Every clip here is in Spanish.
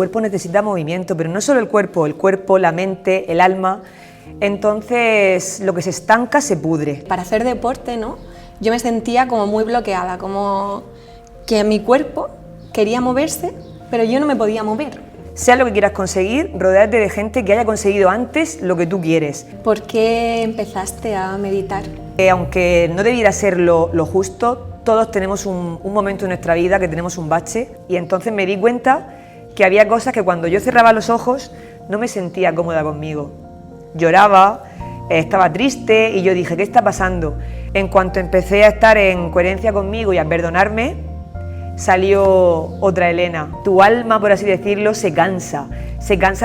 cuerpo necesita movimiento, pero no solo el cuerpo, la mente, el alma. Entonces, lo que se estanca se pudre. Para hacer deporte, ¿no? Yo me sentía como muy bloqueada, como que mi cuerpo quería moverse, pero yo no me podía mover. Sea lo que quieras conseguir, rodéate de gente que haya conseguido antes lo que tú quieres. ¿Por qué empezaste a meditar? Aunque no debiera ser lo justo, todos tenemos un momento en nuestra vida que tenemos un bache, y entonces me di cuenta que había cosas que cuando yo cerraba los ojos no me sentía cómoda conmigo. Lloraba, estaba triste y yo dije, ¿qué está pasando? En cuanto empecé a estar en coherencia conmigo y a perdonarme, salió otra Elena. Tu alma, por así decirlo, se cansa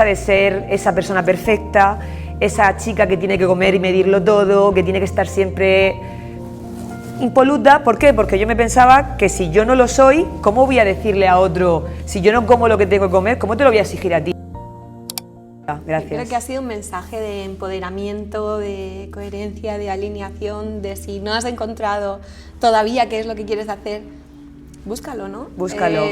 de ser esa persona perfecta, esa chica que tiene que comer y medirlo todo, que tiene que estar siempre impoluta. ¿Por qué? Porque yo me pensaba que si yo no lo soy, ¿cómo voy a decirle a otro, si yo no como lo que tengo que comer, cómo te lo voy a exigir a ti? Gracias. Creo que ha sido un mensaje de empoderamiento, de coherencia, de alineación, de si no has encontrado todavía qué es lo que quieres hacer, búscalo, ¿no? Búscalo.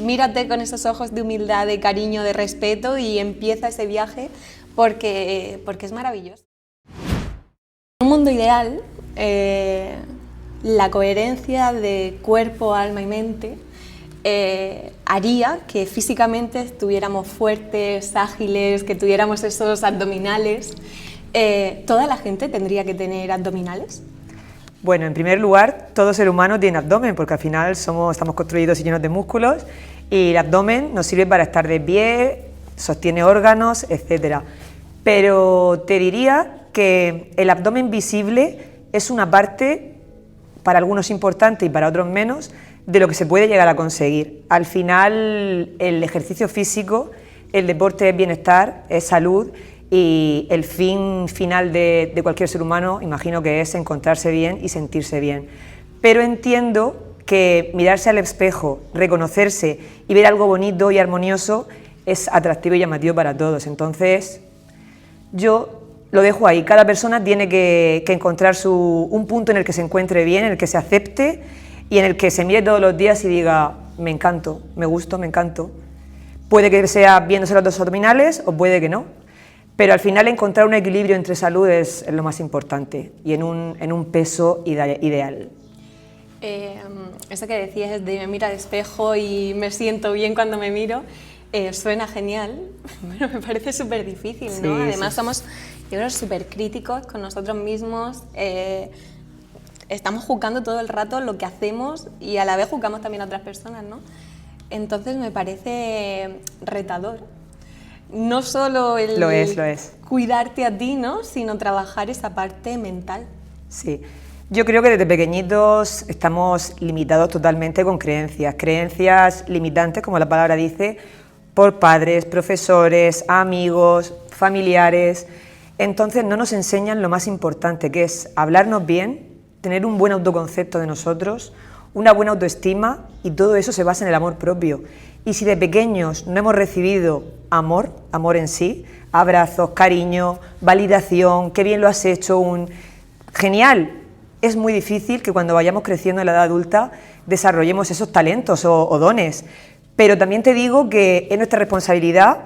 Mírate con esos ojos de humildad, de cariño, de respeto y empieza ese viaje porque es maravilloso. En un mundo ideal, la coherencia de cuerpo, alma y mente haría que físicamente estuviéramos fuertes, ágiles, que tuviéramos esos abdominales. ¿Toda la gente tendría que tener abdominales? Bueno, en primer lugar, todo ser humano tiene abdomen, porque al final estamos construidos y llenos de músculos, y el abdomen nos sirve para estar de pie, sostiene órganos, etc. Pero te diría que el abdomen visible es una parte, para algunos importante y para otros menos, de lo que se puede llegar a conseguir. Al final, el ejercicio físico, el deporte es bienestar, es salud, y el fin final de cualquier ser humano, imagino que es encontrarse bien y sentirse bien. Pero entiendo que mirarse al espejo, reconocerse y ver algo bonito y armonioso es atractivo y llamativo para todos. Entonces, yo lo dejo ahí. Cada persona tiene que encontrar un punto en el que se encuentre bien, en el que se acepte y en el que se mire todos los días y diga, me encanto, me gusto, me encanto. Puede que sea viéndose los dos abdominales o puede que no, pero al final encontrar un equilibrio entre salud es lo más importante y en un peso ideal. Eso que decías de me miro al espejo y me siento bien cuando me miro, suena genial, pero me parece súper difícil, ¿no? Sí, Además sí. somos, yo creo, súper críticos con nosotros mismos, estamos juzgando todo el rato lo que hacemos y a la vez juzgamos también a otras personas, ¿no? Entonces me parece retador. No solo el Lo es. cuidarte a ti, ¿no? Sino trabajar esa parte mental. Sí, yo creo que desde pequeñitos estamos limitados totalmente con creencias limitantes, como la palabra dice, por padres, profesores, amigos, familiares. Entonces no nos enseñan lo más importante, que es hablarnos bien, tener un buen autoconcepto de nosotros, una buena autoestima, y todo eso se basa en el amor propio. Y si de pequeños no hemos recibido amor en sí, abrazos, cariño, validación, qué bien lo has hecho, genial, es muy difícil que cuando vayamos creciendo en la edad adulta desarrollemos esos talentos o dones. Pero también te digo que es nuestra responsabilidad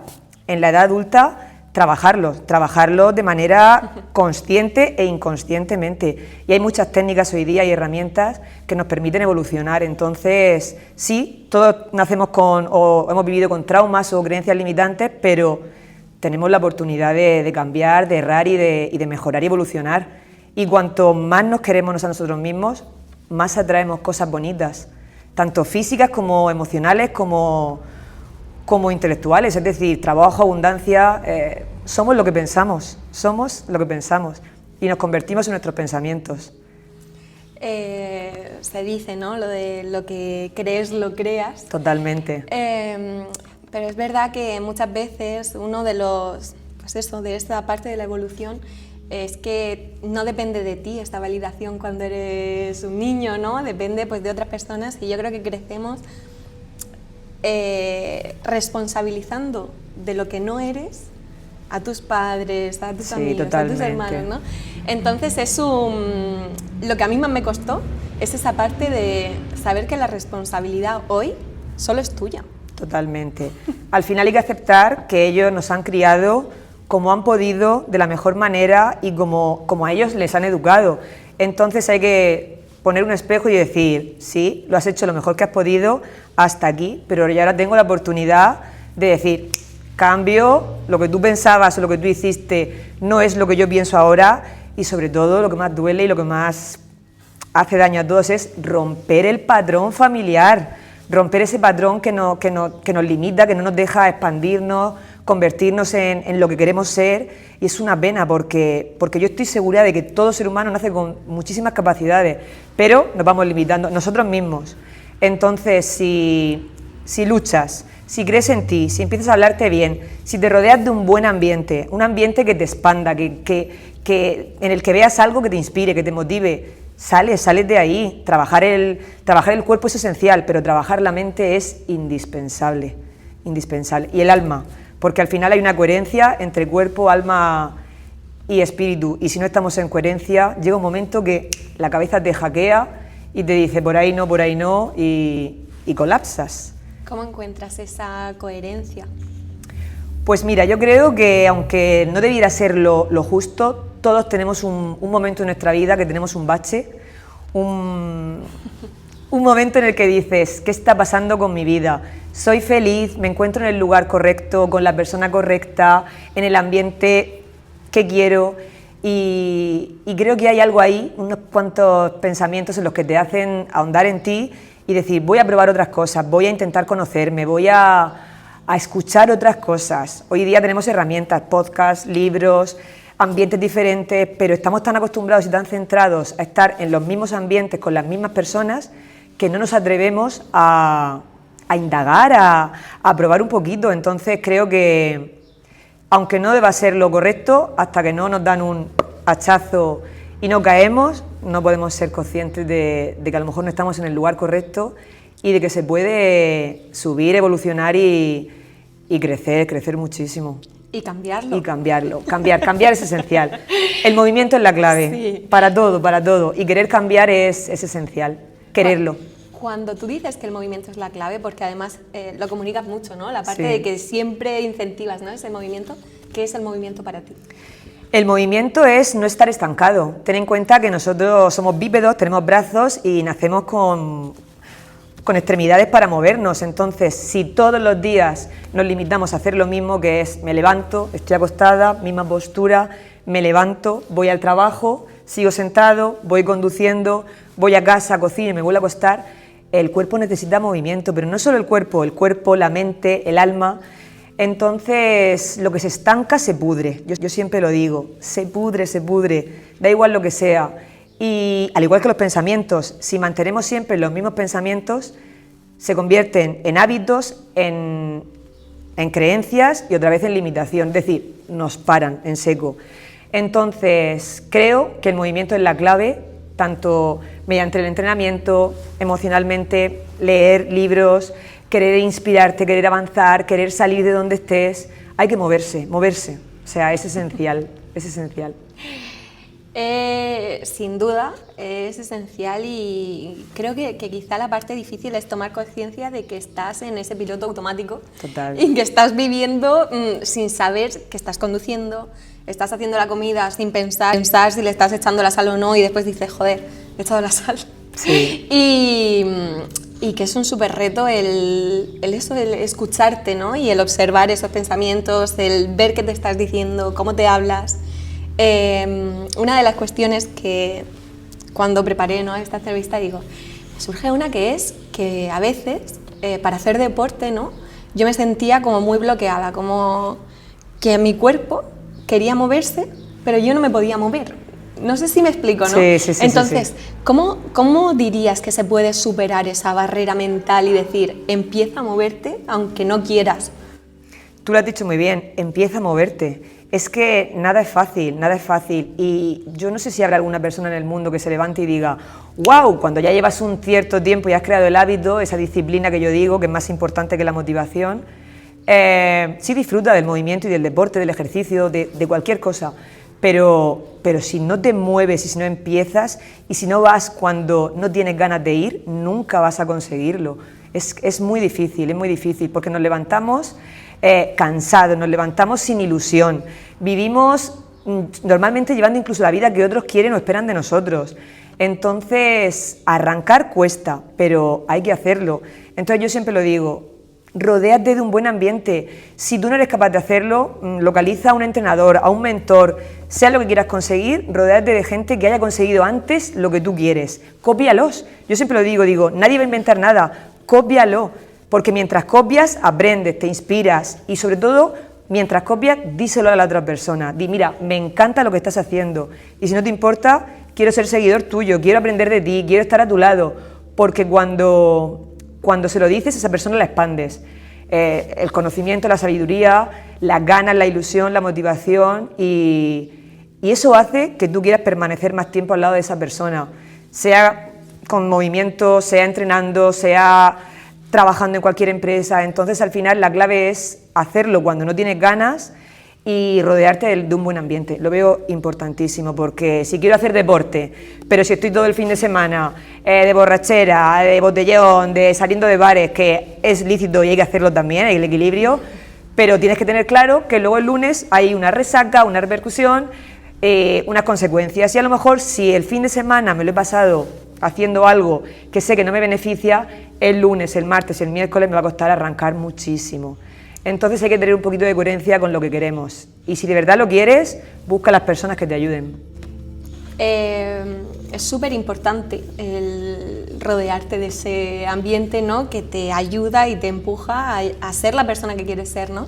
en la edad adulta trabajarlos de manera consciente e inconscientemente. Y hay muchas técnicas hoy día y herramientas que nos permiten evolucionar. Entonces, sí, todos nacemos o hemos vivido con traumas o creencias limitantes, pero tenemos la oportunidad de cambiar, de errar y de mejorar y evolucionar. Y cuanto más nos queremos a nosotros mismos, más atraemos cosas bonitas, tanto físicas como emocionales, como intelectuales, es decir, trabajo, abundancia, somos lo que pensamos y nos convertimos en nuestros pensamientos. Se dice, ¿no? Lo de lo que crees, lo creas. Totalmente. Pero es verdad que muchas veces uno de de esta parte de la evolución es que no depende de ti esta validación cuando eres un niño, ¿no? Depende pues de otras personas y yo creo que crecemos responsabilizando de lo que no eres a tus padres, a tus amigos, totalmente. a tus hermanos, ¿no? Entonces lo que a mí más me costó es esa parte de saber que la responsabilidad hoy solo es tuya. Totalmente. Al final hay que aceptar que ellos nos han criado como han podido, de la mejor manera y como a ellos les han educado. Entonces hay que poner un espejo y decir, sí, lo has hecho lo mejor que has podido hasta aquí, pero yo ahora tengo la oportunidad de decir, cambio, lo que tú pensabas o lo que tú hiciste no es lo que yo pienso ahora, y sobre todo lo que más duele y lo que más hace daño a todos es romper el patrón familiar, romper ese patrón que nos limita, que no nos deja expandirnos, convertirnos en lo que queremos ser, y es una pena porque yo estoy segura de que todo ser humano nace con muchísimas capacidades, pero nos vamos limitando nosotros mismos. Entonces, si luchas, si crees en ti, si empiezas a hablarte bien, si te rodeas de un buen ambiente, un ambiente que te expanda, en el que veas algo que te inspire, que te motive, sales de ahí. Trabajar el cuerpo es esencial, pero trabajar la mente es indispensable, y el alma, porque al final hay una coherencia entre cuerpo, alma y espíritu, y si no estamos en coherencia, llega un momento que la cabeza te hackea y te dice por ahí no, y colapsas. ¿Cómo encuentras esa coherencia? Pues mira, yo creo que aunque no debiera ser lo justo, todos tenemos un momento en nuestra vida que tenemos un bache, un momento en el que dices, ¿qué está pasando con mi vida? Soy feliz, me encuentro en el lugar correcto, con la persona correcta, en el ambiente que quiero, y creo que hay algo ahí, unos cuantos pensamientos en los que te hacen ahondar en ti y decir, voy a probar otras cosas, voy a intentar conocerme, voy a escuchar otras cosas. Hoy día tenemos herramientas, podcasts, libros, ambientes diferentes, pero estamos tan acostumbrados y tan centrados a estar en los mismos ambientes con las mismas personas que no nos atrevemos a indagar, a probar un poquito. Entonces creo que, aunque no deba ser lo correcto, hasta que no nos dan un hachazo y no caemos, no podemos ser conscientes de que a lo mejor no estamos en el lugar correcto y de que se puede subir, evolucionar y crecer muchísimo. Y cambiarlo. Y cambiar es esencial. El movimiento es la clave, sí. Para todo. Y querer cambiar es esencial, quererlo. Cuando tú dices que el movimiento es la clave, porque además lo comunicas mucho, ¿no? La parte sí. de que siempre incentivas, ¿no?, ese movimiento. ¿Qué es el movimiento para ti? El movimiento es no estar estancado. Ten en cuenta que nosotros somos bípedos, tenemos brazos y nacemos con extremidades para movernos. Entonces, si todos los días nos limitamos a hacer lo mismo, que es me levanto, estoy acostada, misma postura, me levanto, voy al trabajo, sigo sentado, voy conduciendo, voy a casa, cocino y me vuelvo a acostar, el cuerpo necesita movimiento, pero no solo el cuerpo, la mente, el alma. Entonces, lo que se estanca se pudre. Yo siempre lo digo, se pudre, da igual lo que sea. Y al igual que los pensamientos, si mantenemos siempre los mismos pensamientos, se convierten en hábitos, en creencias y otra vez en limitación, es decir, nos paran en seco. Entonces, creo que el movimiento es la clave, tanto mediante el entrenamiento, emocionalmente, leer libros, querer inspirarte, querer avanzar, querer salir de donde estés. Hay que moverse, o sea, es esencial. Sin duda es esencial, y creo que quizá la parte difícil es tomar conciencia de que estás en ese piloto automático. Total. Y que estás viviendo sin saber que estás conduciendo, estás haciendo la comida sin pensar si le estás echando la sal o no, y después dices, joder, he echado la sal. Sí. Y que es un súper reto el escucharte, ¿no?, y el observar esos pensamientos, el ver qué te estás diciendo, cómo te hablas. Una de las cuestiones que cuando preparé, ¿no?, esta entrevista, digo, me surge una que es que a veces para hacer deporte, ¿no?, yo me sentía como muy bloqueada, como que mi cuerpo quería moverse, pero yo no me podía mover. No sé si me explico, ¿no? Sí. Entonces, sí. ¿cómo dirías que se puede superar esa barrera mental y decir, empieza a moverte aunque no quieras? Tú lo has dicho muy bien, empieza a moverte. Es que nada es fácil, y yo no sé si habrá alguna persona en el mundo que se levante y diga, wow, cuando ya llevas un cierto tiempo y has creado el hábito, esa disciplina que yo digo, que es más importante que la motivación, sí disfruta del movimiento y del deporte, del ejercicio, de cualquier cosa, pero si no te mueves y si no empiezas y si no vas cuando no tienes ganas de ir, nunca vas a conseguirlo. Es muy difícil, porque nos levantamos cansados, nos levantamos sin ilusión, vivimos normalmente llevando incluso la vida que otros quieren o esperan de nosotros. Entonces, arrancar cuesta, pero hay que hacerlo. Entonces yo siempre lo digo, rodéate de un buen ambiente. Si tú no eres capaz de hacerlo, localiza a un entrenador, a un mentor, sea lo que quieras conseguir, rodéate de gente que haya conseguido antes lo que tú quieres. Cópialos. Yo siempre lo digo, nadie va a inventar nada, cópialo, porque mientras copias, aprendes, te inspiras y sobre todo, mientras copias, díselo a la otra persona. Di, mira, me encanta lo que estás haciendo y si no te importa, quiero ser seguidor tuyo, quiero aprender de ti, quiero estar a tu lado, porque cuando se lo dices, a esa persona la expandes. El conocimiento, la sabiduría, las ganas, la ilusión, la motivación y eso hace que tú quieras permanecer más tiempo al lado de esa persona, sea con movimiento, sea entrenando, sea trabajando en cualquier empresa. Entonces al final la clave es hacerlo cuando no tienes ganas y rodearte de un buen ambiente. Lo veo importantísimo, porque si quiero hacer deporte, pero si estoy todo el fin de semana de borrachera, de botellón, de saliendo de bares, que es lícito y hay que hacerlo también, hay el equilibrio, pero tienes que tener claro que luego el lunes hay una resaca, una repercusión, unas consecuencias, y a lo mejor si el fin de semana me lo he pasado haciendo algo que sé que no me beneficia, el lunes, el martes, el miércoles me va a costar arrancar muchísimo. Entonces hay que tener un poquito de coherencia con lo que queremos. Y si de verdad lo quieres, busca a las personas que te ayuden. Es súper importante el rodearte de ese ambiente, ¿no?, que te ayuda y te empuja a ser la persona que quieres ser, ¿no?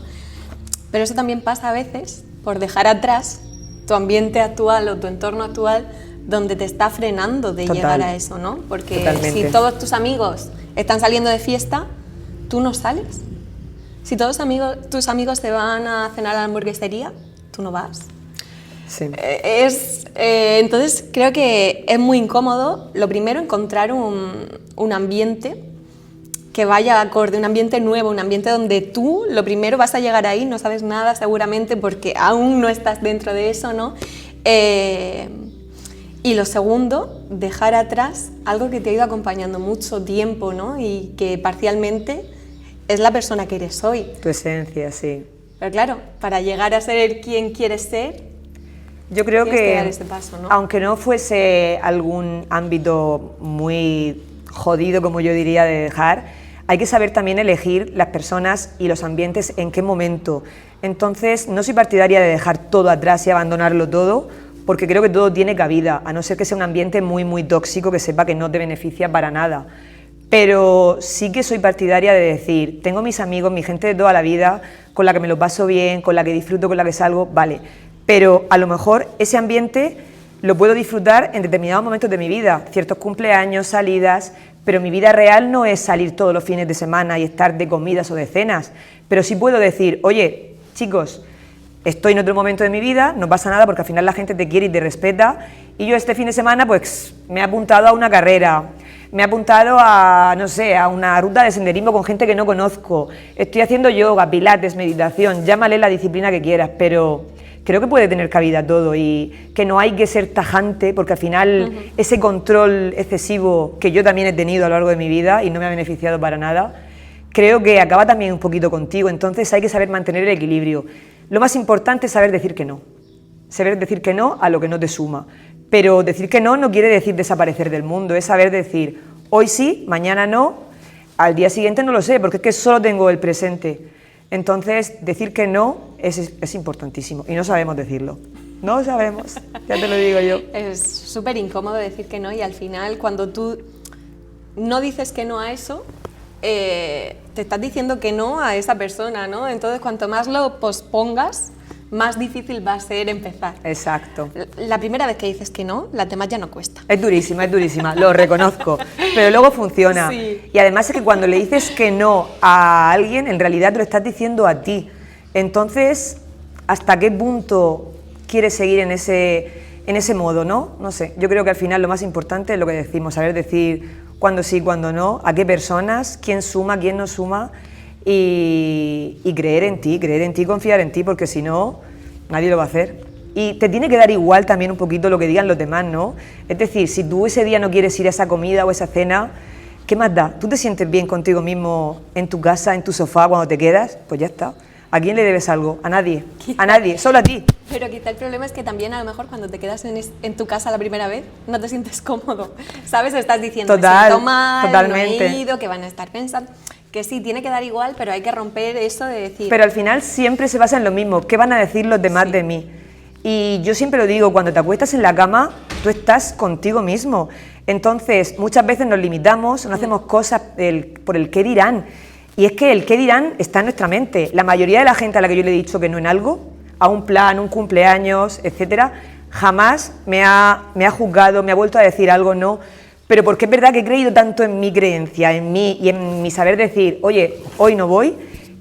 Pero eso también pasa a veces por dejar atrás tu ambiente actual o tu entorno actual donde te está frenando de llegar a eso, ¿no? Porque si todos tus amigos están saliendo de fiesta, tú no sales. Si todos tus amigos te van a cenar a la hamburguesería, tú no vas. Sí. Entonces creo que es muy incómodo, lo primero, encontrar un ambiente que vaya acorde, un ambiente nuevo, un ambiente donde tú, lo primero, vas a llegar ahí, no sabes nada seguramente porque aún no estás dentro de eso, ¿no? Y lo segundo, dejar atrás algo que te ha ido acompañando mucho tiempo, ¿no? Y que parcialmente es la persona que eres hoy. Tu esencia, sí. Pero claro, para llegar a ser quien quieres ser, yo creo que dar ese paso, ¿no? Aunque no fuese algún ámbito muy jodido, como yo diría, de dejar, hay que saber también elegir las personas y los ambientes en qué momento. Entonces, no soy partidaria de dejar todo atrás y abandonarlo todo, porque creo que todo tiene cabida, a no ser que sea un ambiente muy, muy tóxico, que sepa que no te beneficia para nada. Pero sí que soy partidaria de decir, tengo mis amigos, mi gente de toda la vida, con la que me lo paso bien, con la que disfruto, con la que salgo, vale, pero a lo mejor ese ambiente lo puedo disfrutar en determinados momentos de mi vida, ciertos cumpleaños, salidas, pero mi vida real no es salir todos los fines de semana y estar de comidas o de cenas, pero sí puedo decir, oye, chicos, estoy en otro momento de mi vida, no pasa nada porque al final la gente te quiere y te respeta, y yo este fin de semana pues me he apuntado a una carrera, me he apuntado a, no sé, a una ruta de senderismo con gente que no conozco, estoy haciendo yoga, pilates, meditación, llámale la disciplina que quieras, pero creo que puede tener cabida todo y que no hay que ser tajante porque al final ese control excesivo que yo también he tenido a lo largo de mi vida y no me ha beneficiado para nada, creo que acaba también un poquito contigo, entonces hay que saber mantener el equilibrio. Lo más importante es saber decir que no a lo que no te suma, pero decir que no quiere decir desaparecer del mundo, es saber decir hoy sí, mañana no, al día siguiente no lo sé, porque es que solo tengo el presente. Entonces, decir que no es importantísimo y no sabemos decirlo. No sabemos, ya te lo digo yo. Es súper incómodo decir que no y al final cuando tú no dices que no a eso, te estás diciendo que no a esa persona, ¿no? Entonces, cuanto más lo pospongas, más difícil va a ser empezar. Exacto. La primera vez que dices que no, las demás ya no cuesta. Es durísima, lo reconozco, pero luego funciona. Sí. Y además es que cuando le dices que no a alguien, en realidad te lo estás diciendo a ti. Entonces, ¿hasta qué punto quieres seguir en ese modo, no? No sé, yo creo que al final lo más importante es lo que decimos, saber decir cuándo sí, cuándo no, a qué personas, quién suma, quién no suma, y creer en ti, confiar en ti, porque si no, nadie lo va a hacer. Y te tiene que dar igual también un poquito lo que digan los demás, ¿no? Es decir, si tú ese día no quieres ir a esa comida o esa cena, ¿Qué más da? ¿Tú te sientes bien contigo mismo en tu casa, en tu sofá, cuando te quedas? Pues ya está. ¿A quién le debes algo? A nadie. A nadie, solo a ti. Pero quizá el problema es que también a lo mejor cuando te quedas en tu casa la primera vez no te sientes cómodo, ¿sabes? Estás diciendo, me siento mal, totalmente. no he ido, que van a estar pensando, que sí, tiene que dar igual, pero hay que romper eso de decir... Pero al final siempre se basa en lo mismo, ¿qué van a decir los demás de mí? Y yo siempre lo digo, cuando te acuestas en la cama, tú estás contigo mismo. Entonces, muchas veces nos limitamos, no hacemos cosas por el qué dirán. Y es que el qué dirán está en nuestra mente. La mayoría de la gente a la que yo le he dicho que no en algo, a un plan, un cumpleaños, etcétera, jamás me ha juzgado, me ha vuelto a decir algo no, pero porque es verdad que he creído tanto en mi creencia, en mí y en mi saber decir, oye, hoy no voy,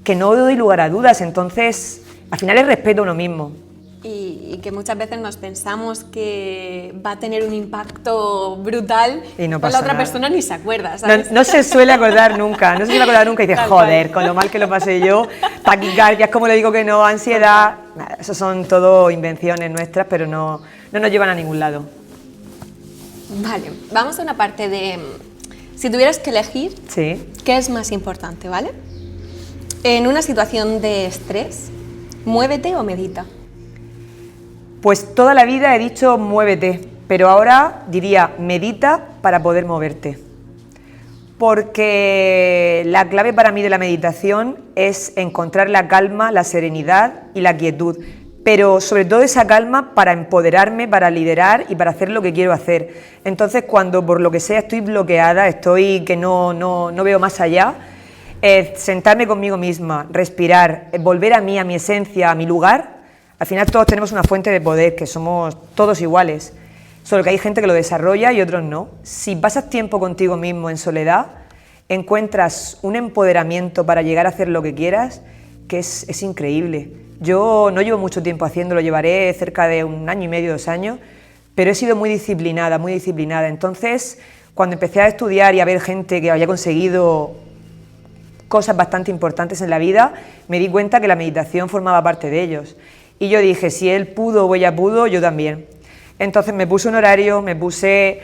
que no doy lugar a dudas. Entonces, al final es respeto a uno mismo. Y que muchas veces nos pensamos que va a tener un impacto brutal y no pues la otra nada. persona ni se acuerda, ¿sabes? No se suele acordar nunca, y dice, joder, con lo mal que lo pasé yo, taquicardias, como le digo que no, ansiedad, nada, eso son todo invenciones nuestras, pero no nos llevan a ningún lado. Vale, vamos a una parte de, si tuvieras que elegir, sí. ¿Qué es más importante, vale? En una situación de estrés, ¿muévete o medita? Pues toda la vida he dicho muévete, pero ahora diría medita para poder moverte. Porque la clave para mí de la meditación es encontrar la calma, la serenidad y la quietud, pero sobre todo esa calma para empoderarme, para liderar y para hacer lo que quiero hacer. Entonces, cuando por lo que sea estoy bloqueada, estoy que no veo más allá, sentarme conmigo misma, respirar, volver a mí, a mi esencia, a mi lugar. Al final todos tenemos una fuente de poder, que somos todos iguales, solo que hay gente que lo desarrolla y otros no. Si pasas tiempo contigo mismo en soledad, encuentras un empoderamiento para llegar a hacer lo que quieras, que es increíble. Yo no llevo mucho tiempo haciéndolo, llevaré cerca de 1 año y medio, 2 años, pero he sido muy disciplinada, muy disciplinada. Entonces, cuando empecé a estudiar y a ver gente que había conseguido cosas bastante importantes en la vida, me di cuenta que la meditación formaba parte de ellos. Y yo dije, si él pudo o ella pudo, yo también. Entonces me puse un horario, me puse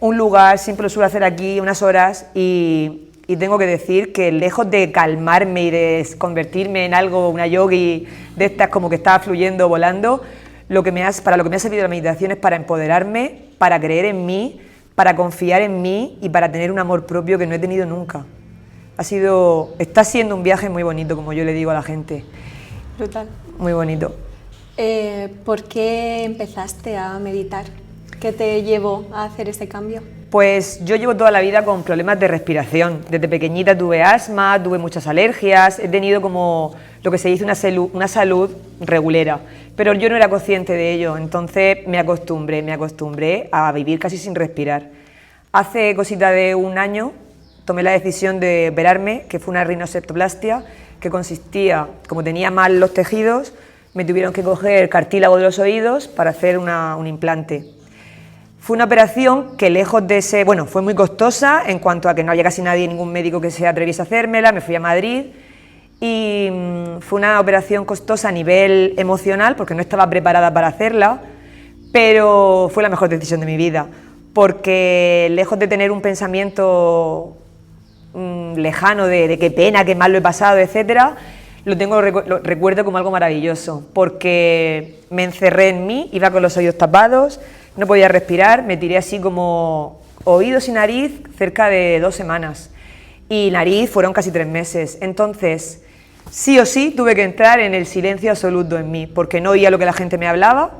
un lugar, siempre lo suelo hacer aquí, unas horas, y tengo que decir que lejos de calmarme y de convertirme en algo, una yogi de estas como que estaba fluyendo, volando, para lo que me ha servido la meditación es para empoderarme, para creer en mí, para confiar en mí y para tener un amor propio que no he tenido nunca. Está siendo un viaje muy bonito, como yo le digo a la gente. Brutal. Muy bonito. ¿Por qué empezaste a meditar? ¿Qué te llevó a hacer ese cambio? Pues yo llevo toda la vida con problemas de respiración. Desde pequeñita tuve asma, tuve muchas alergias, he tenido como lo que se dice una salud regulera, pero yo no era consciente de ello, entonces me acostumbré a vivir casi sin respirar. Hace cosita de 1 año tomé la decisión de operarme, que fue una rinoseptoplastia, que consistía, como tenía mal los tejidos, me tuvieron que coger el cartílago de los oídos para hacer un implante. Fue una operación que lejos de ser, fue muy costosa en cuanto a que no había casi nadie, ningún médico que se atreviese a hacérmela, me fui a Madrid y fue una operación costosa a nivel emocional porque no estaba preparada para hacerla, pero fue la mejor decisión de mi vida, porque lejos de tener un pensamiento lejano de qué pena, qué mal lo he pasado, etcétera, lo recuerdo como algo maravilloso, porque me encerré en mí, iba con los oídos tapados, no podía respirar, me tiré así como oídos y nariz cerca de 2 semanas, y nariz fueron casi 3 meses. Entonces, sí o sí tuve que entrar en el silencio absoluto en mí, porque no oía lo que la gente me hablaba,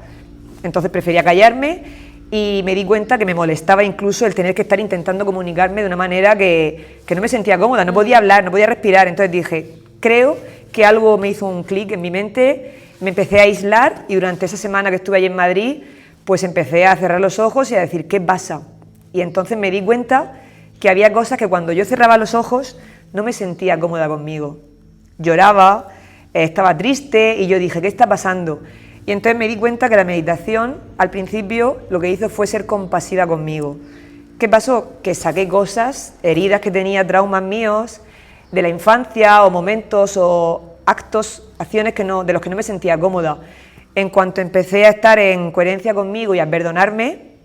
entonces prefería callarme. Y me di cuenta que me molestaba incluso el tener que estar intentando comunicarme de una manera que no me sentía cómoda, no podía hablar, no podía respirar. Entonces dije, creo que algo me hizo un clic en mi mente, me empecé a aislar y durante esa semana que estuve allí en Madrid, pues empecé a cerrar los ojos y a decir, ¿qué pasa? Y entonces me di cuenta que había cosas que cuando yo cerraba los ojos no me sentía cómoda conmigo. Lloraba, estaba triste y yo dije, ¿qué está pasando? Y entonces me di cuenta que la meditación, al principio, lo que hizo fue ser compasiva conmigo. ¿Qué pasó? Que saqué cosas, heridas que tenía, traumas míos, de la infancia, o momentos, o actos, acciones de los que no me sentía cómoda. En cuanto empecé a estar en coherencia conmigo y a perdonarme,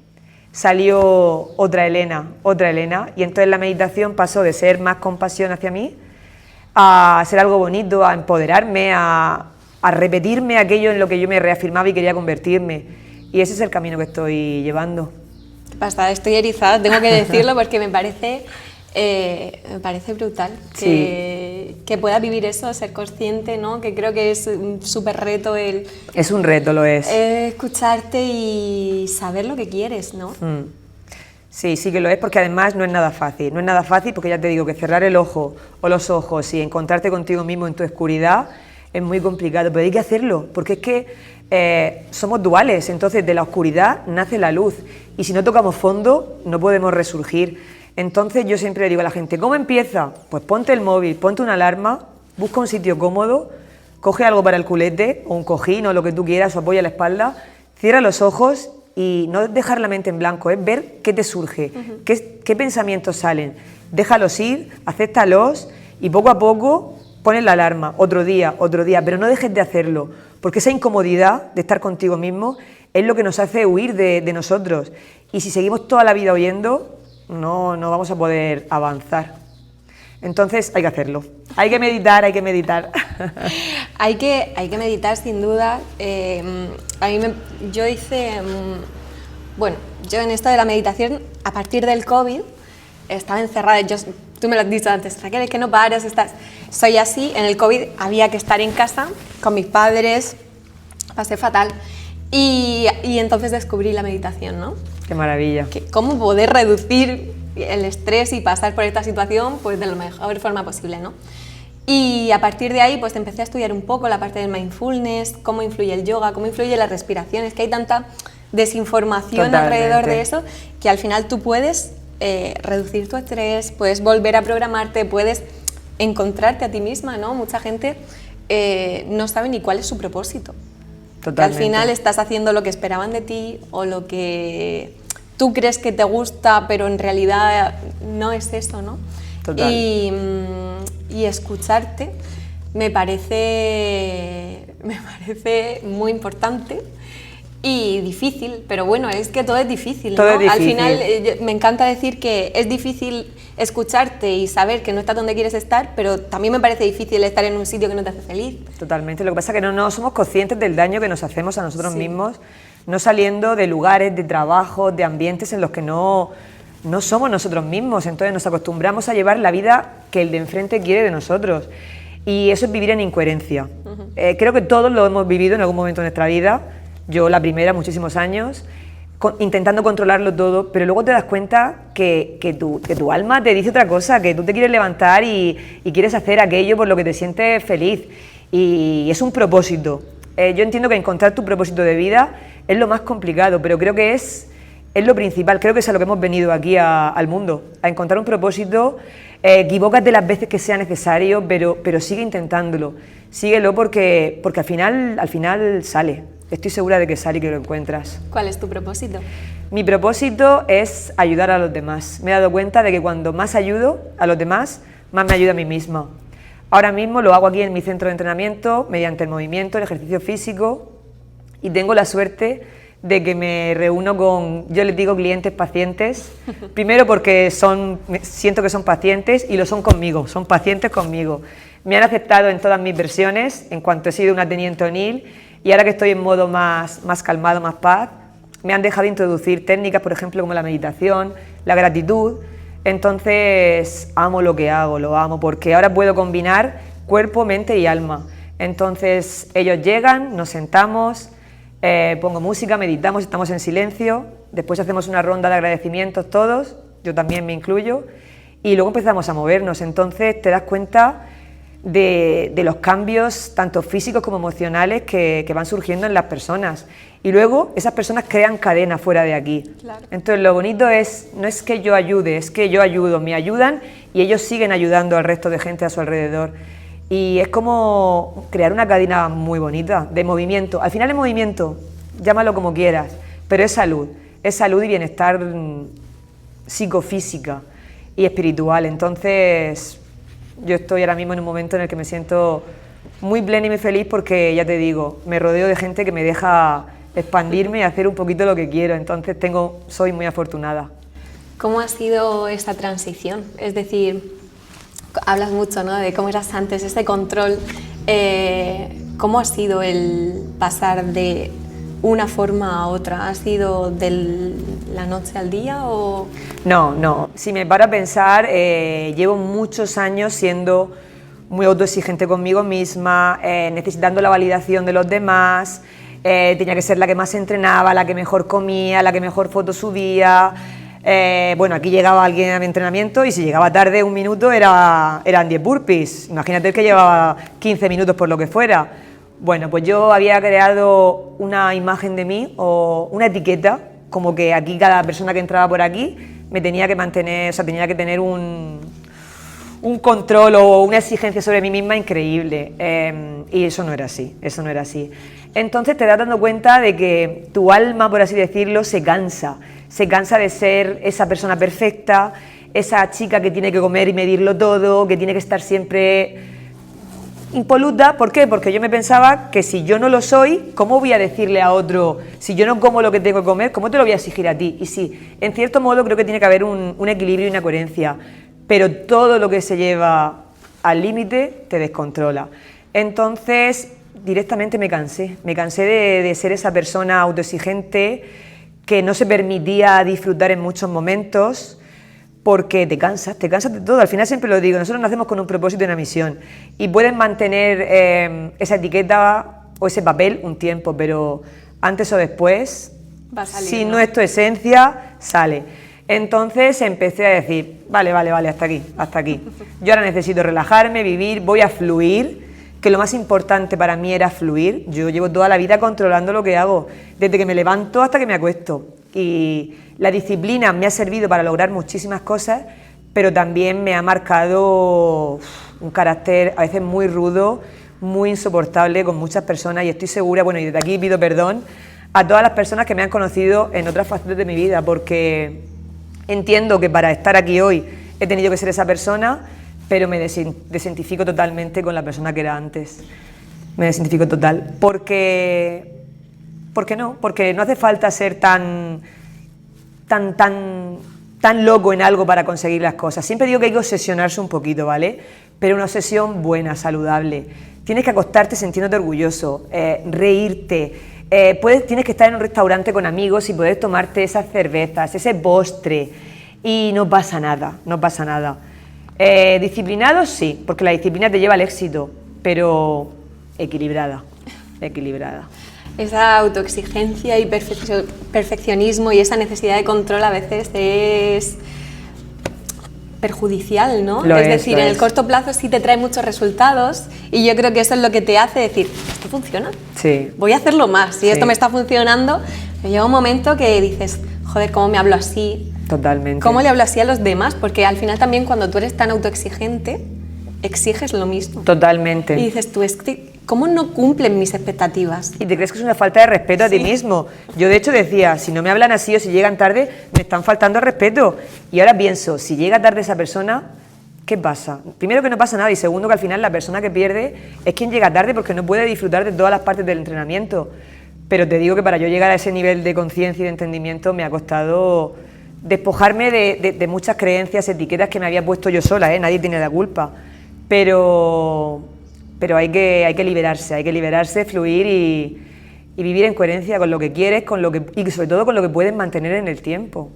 salió otra Elena, y entonces la meditación pasó de ser más compasión hacia mí a ser algo bonito, a empoderarme, a repetirme aquello en lo que yo me reafirmaba y quería convertirme, y ese es el camino que estoy llevando. Basta, estoy erizada, tengo que decirlo porque me parece brutal que puedas vivir eso, ser consciente, ¿no? Que creo que es un súper reto el... Es un reto, lo es. Escucharte y saber lo que quieres, ¿no? Sí, sí que lo es, porque además no es nada fácil, porque ya te digo que cerrar el ojo o los ojos y encontrarte contigo mismo en tu oscuridad es muy complicado, pero hay que hacerlo, porque es que somos duales, entonces de la oscuridad nace la luz, y si no tocamos fondo no podemos resurgir. Entonces yo siempre le digo a la gente, ¿cómo empieza? Pues ponte el móvil, ponte una alarma, busca un sitio cómodo, coge algo para el culete, o un cojín o lo que tú quieras, o apoya la espalda, cierra los ojos y no dejar la mente en blanco, es ver qué te surge, qué pensamientos salen, déjalos ir, acéptalos y poco a poco pones la alarma, otro día, pero no dejes de hacerlo, porque esa incomodidad de estar contigo mismo es lo que nos hace huir de nosotros, y si seguimos toda la vida huyendo, no vamos a poder avanzar. Entonces hay que hacerlo, hay que meditar. hay que meditar sin duda. Yo hice, yo en esto de la meditación, a partir del COVID, estaba encerrada, tú me lo has dicho antes, Raquel, es que no paras, soy así, en el COVID había que estar en casa con mis padres, pasé fatal, y entonces descubrí la meditación, ¿no? ¡Qué maravilla! Cómo poder reducir el estrés y pasar por esta situación pues de la mejor forma posible, ¿no? Y a partir de ahí pues empecé a estudiar un poco la parte del mindfulness, cómo influye el yoga, cómo influye la respiración. Es que hay tanta desinformación alrededor de eso que al final tú puedes reducir tu estrés, puedes volver a programarte, puedes encontrarte a ti misma, ¿no? Mucha gente no sabe ni cuál es su propósito. Que al final estás haciendo lo que esperaban de ti o lo que tú crees que te gusta, pero en realidad no es eso, ¿no? Total. Y escucharte me parece muy importante y difícil, pero bueno, es que todo es difícil, ¿no? Todo es difícil. Al final me encanta decir que es difícil escucharte y saber que no estás donde quieres estar, pero también me parece difícil estar en un sitio que no te hace feliz. Totalmente, lo que pasa es que no somos conscientes del daño que nos hacemos a nosotros mismos, no saliendo de lugares, de trabajo, de ambientes en los que no somos nosotros mismos, entonces nos acostumbramos a llevar la vida que el de enfrente quiere de nosotros, y eso es vivir en incoherencia. Creo que todos lo hemos vivido en algún momento de nuestra vida, yo la primera, muchísimos años, intentando controlarlo todo, pero luego te das cuenta que tu alma te dice otra cosa, que tú te quieres levantar y quieres hacer aquello por lo que te sientes feliz, y es un propósito. Yo entiendo que encontrar tu propósito de vida es lo más complicado, pero creo que es lo principal, creo que es a lo que hemos venido aquí al mundo, a encontrar un propósito. Equivócate las veces que sea necesario, pero sigue intentándolo, síguelo porque al final sale. Estoy segura de que sale y que lo encuentras. ¿Cuál es tu propósito? Mi propósito es ayudar a los demás. Me he dado cuenta de que cuando más ayudo a los demás, más me ayuda a mí misma. Ahora mismo lo hago aquí en mi centro de entrenamiento, mediante el movimiento, el ejercicio físico, y tengo la suerte de que me reúno con, yo les digo, clientes pacientes, primero porque siento que son pacientes y lo son conmigo, son pacientes conmigo. Me han aceptado en todas mis versiones, en cuanto he sido una teniente O'Neill, y ahora que estoy en modo más calmado, más paz, me han dejado introducir técnicas, por ejemplo, como la meditación, la gratitud. Entonces amo lo que hago, lo amo, porque ahora puedo combinar cuerpo, mente y alma. Entonces ellos llegan, nos sentamos, pongo música, meditamos, estamos en silencio, después hacemos una ronda de agradecimientos todos, yo también me incluyo, y luego empezamos a movernos. Entonces te das cuenta de los cambios tanto físicos como emocionales que van surgiendo en las personas, y luego esas personas crean cadenas fuera de aquí. Claro. Entonces lo bonito no es que yo ayude, es que yo ayudo, me ayudan y ellos siguen ayudando al resto de gente a su alrededor, y es como crear una cadena muy bonita de movimiento. Al final el movimiento, llámalo como quieras, pero es salud y bienestar psicofísica y espiritual. Entonces yo estoy ahora mismo en un momento en el que me siento muy plena y muy feliz, porque ya te digo, me rodeo de gente que me deja expandirme y hacer un poquito lo que quiero. Entonces soy muy afortunada. ¿Cómo ha sido esta transición? Es decir, hablas mucho, ¿no?, de cómo eras antes, ese control. ¿Cómo ha sido el pasar de una forma a otra? ¿Ha sido de la noche al día o...? No. Si me paro a pensar, llevo muchos años siendo muy autoexigente conmigo misma, necesitando la validación de los demás, tenía que ser la que más entrenaba, la que mejor comía, la que mejor fotos subía. Bueno, aquí llegaba alguien a mi entrenamiento y si llegaba tarde un minuto eran 10 burpees. Imagínate que llevaba 15 minutos por lo que fuera. Bueno, pues yo había creado una imagen de mí o una etiqueta, como que aquí cada persona que entraba por aquí me tenía que mantener, o sea, tenía que tener un control o una exigencia sobre mí misma increíble. Y eso no era así, Entonces te das dando cuenta de que tu alma, por así decirlo, se cansa de ser esa persona perfecta, esa chica que tiene que comer y medirlo todo, que tiene que estar siempre impoluta. ¿Por qué? Porque yo me pensaba que si yo no lo soy, ¿cómo voy a decirle a otro, si yo no como lo que tengo que comer, cómo te lo voy a exigir a ti? Y sí, en cierto modo creo que tiene que haber un equilibrio y una coherencia, pero todo lo que se lleva al límite te descontrola. Entonces, directamente me cansé de ser esa persona autoexigente que no se permitía disfrutar en muchos momentos, porque te cansas de todo. Al final siempre lo digo, nosotros nacemos con un propósito y una misión y puedes mantener esa etiqueta o ese papel un tiempo, pero antes o después, va a salir, si no es tu esencia, sale. Entonces empecé a decir, vale, hasta aquí. Yo ahora necesito relajarme, vivir, voy a fluir, que lo más importante para mí era fluir. Yo llevo toda la vida controlando lo que hago, desde que me levanto hasta que me acuesto. Y la disciplina me ha servido para lograr muchísimas cosas, pero también me ha marcado un carácter a veces muy rudo, muy insoportable con muchas personas, y estoy segura, bueno, y desde aquí pido perdón a todas las personas que me han conocido en otras facetas de mi vida, porque entiendo que para estar aquí hoy he tenido que ser esa persona, pero me desidentifico totalmente con la persona que era antes. Me desidentifico total, porque no hace falta ser tan loco en algo para conseguir las cosas. Siempre digo que hay que obsesionarse un poquito, ¿vale? Pero una obsesión buena, saludable. Tienes que acostarte sintiéndote orgulloso, reírte. Tienes que estar en un restaurante con amigos y poder tomarte esas cervezas, ese postre, y no pasa nada. Disciplinado sí, porque la disciplina te lleva al éxito, pero equilibrada. Esa autoexigencia y perfeccionismo y esa necesidad de control a veces es perjudicial, ¿no? Es decir, en el corto plazo sí te trae muchos resultados y yo creo que eso es lo que te hace decir, ¿esto funciona? Sí. Voy a hacerlo más, si esto me está funcionando, pero llega un momento que dices, joder, ¿cómo me hablo así? Totalmente. ¿Cómo le hablo así a los demás? Porque al final también cuando tú eres tan autoexigente, exiges lo mismo. Totalmente. Y dices tú, ¿cómo no cumplen mis expectativas? Y te crees que es una falta de respeto a ti mismo. Yo de hecho decía, si no me hablan así o si llegan tarde, me están faltando al respeto. Y ahora pienso, si llega tarde esa persona, ¿qué pasa? Primero que no pasa nada y segundo que al final la persona que pierde es quien llega tarde porque no puede disfrutar de todas las partes del entrenamiento. Pero te digo que para yo llegar a ese nivel de conciencia y de entendimiento me ha costado despojarme de muchas creencias, etiquetas que me había puesto yo sola, nadie tiene la culpa. Pero hay que liberarse, fluir y vivir en coherencia con lo que quieres, y sobre todo con lo que puedes mantener en el tiempo.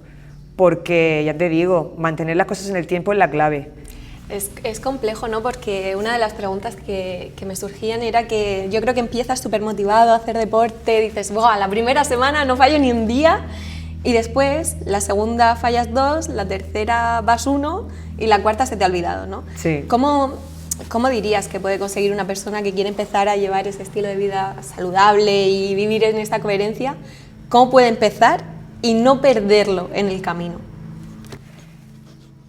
Porque, ya te digo, mantener las cosas en el tiempo es la clave. Es complejo, ¿no? Porque una de las preguntas que me surgían era que yo creo que empiezas súper motivado a hacer deporte, dices, ¡buah! La primera semana no fallo ni un día, y después la segunda fallas 2, la tercera vas 1 y la cuarta se te ha olvidado, ¿no? Sí. ¿Cómo dirías que puede conseguir una persona que quiere empezar a llevar ese estilo de vida saludable y vivir en esta coherencia? ¿Cómo puede empezar y no perderlo en el camino?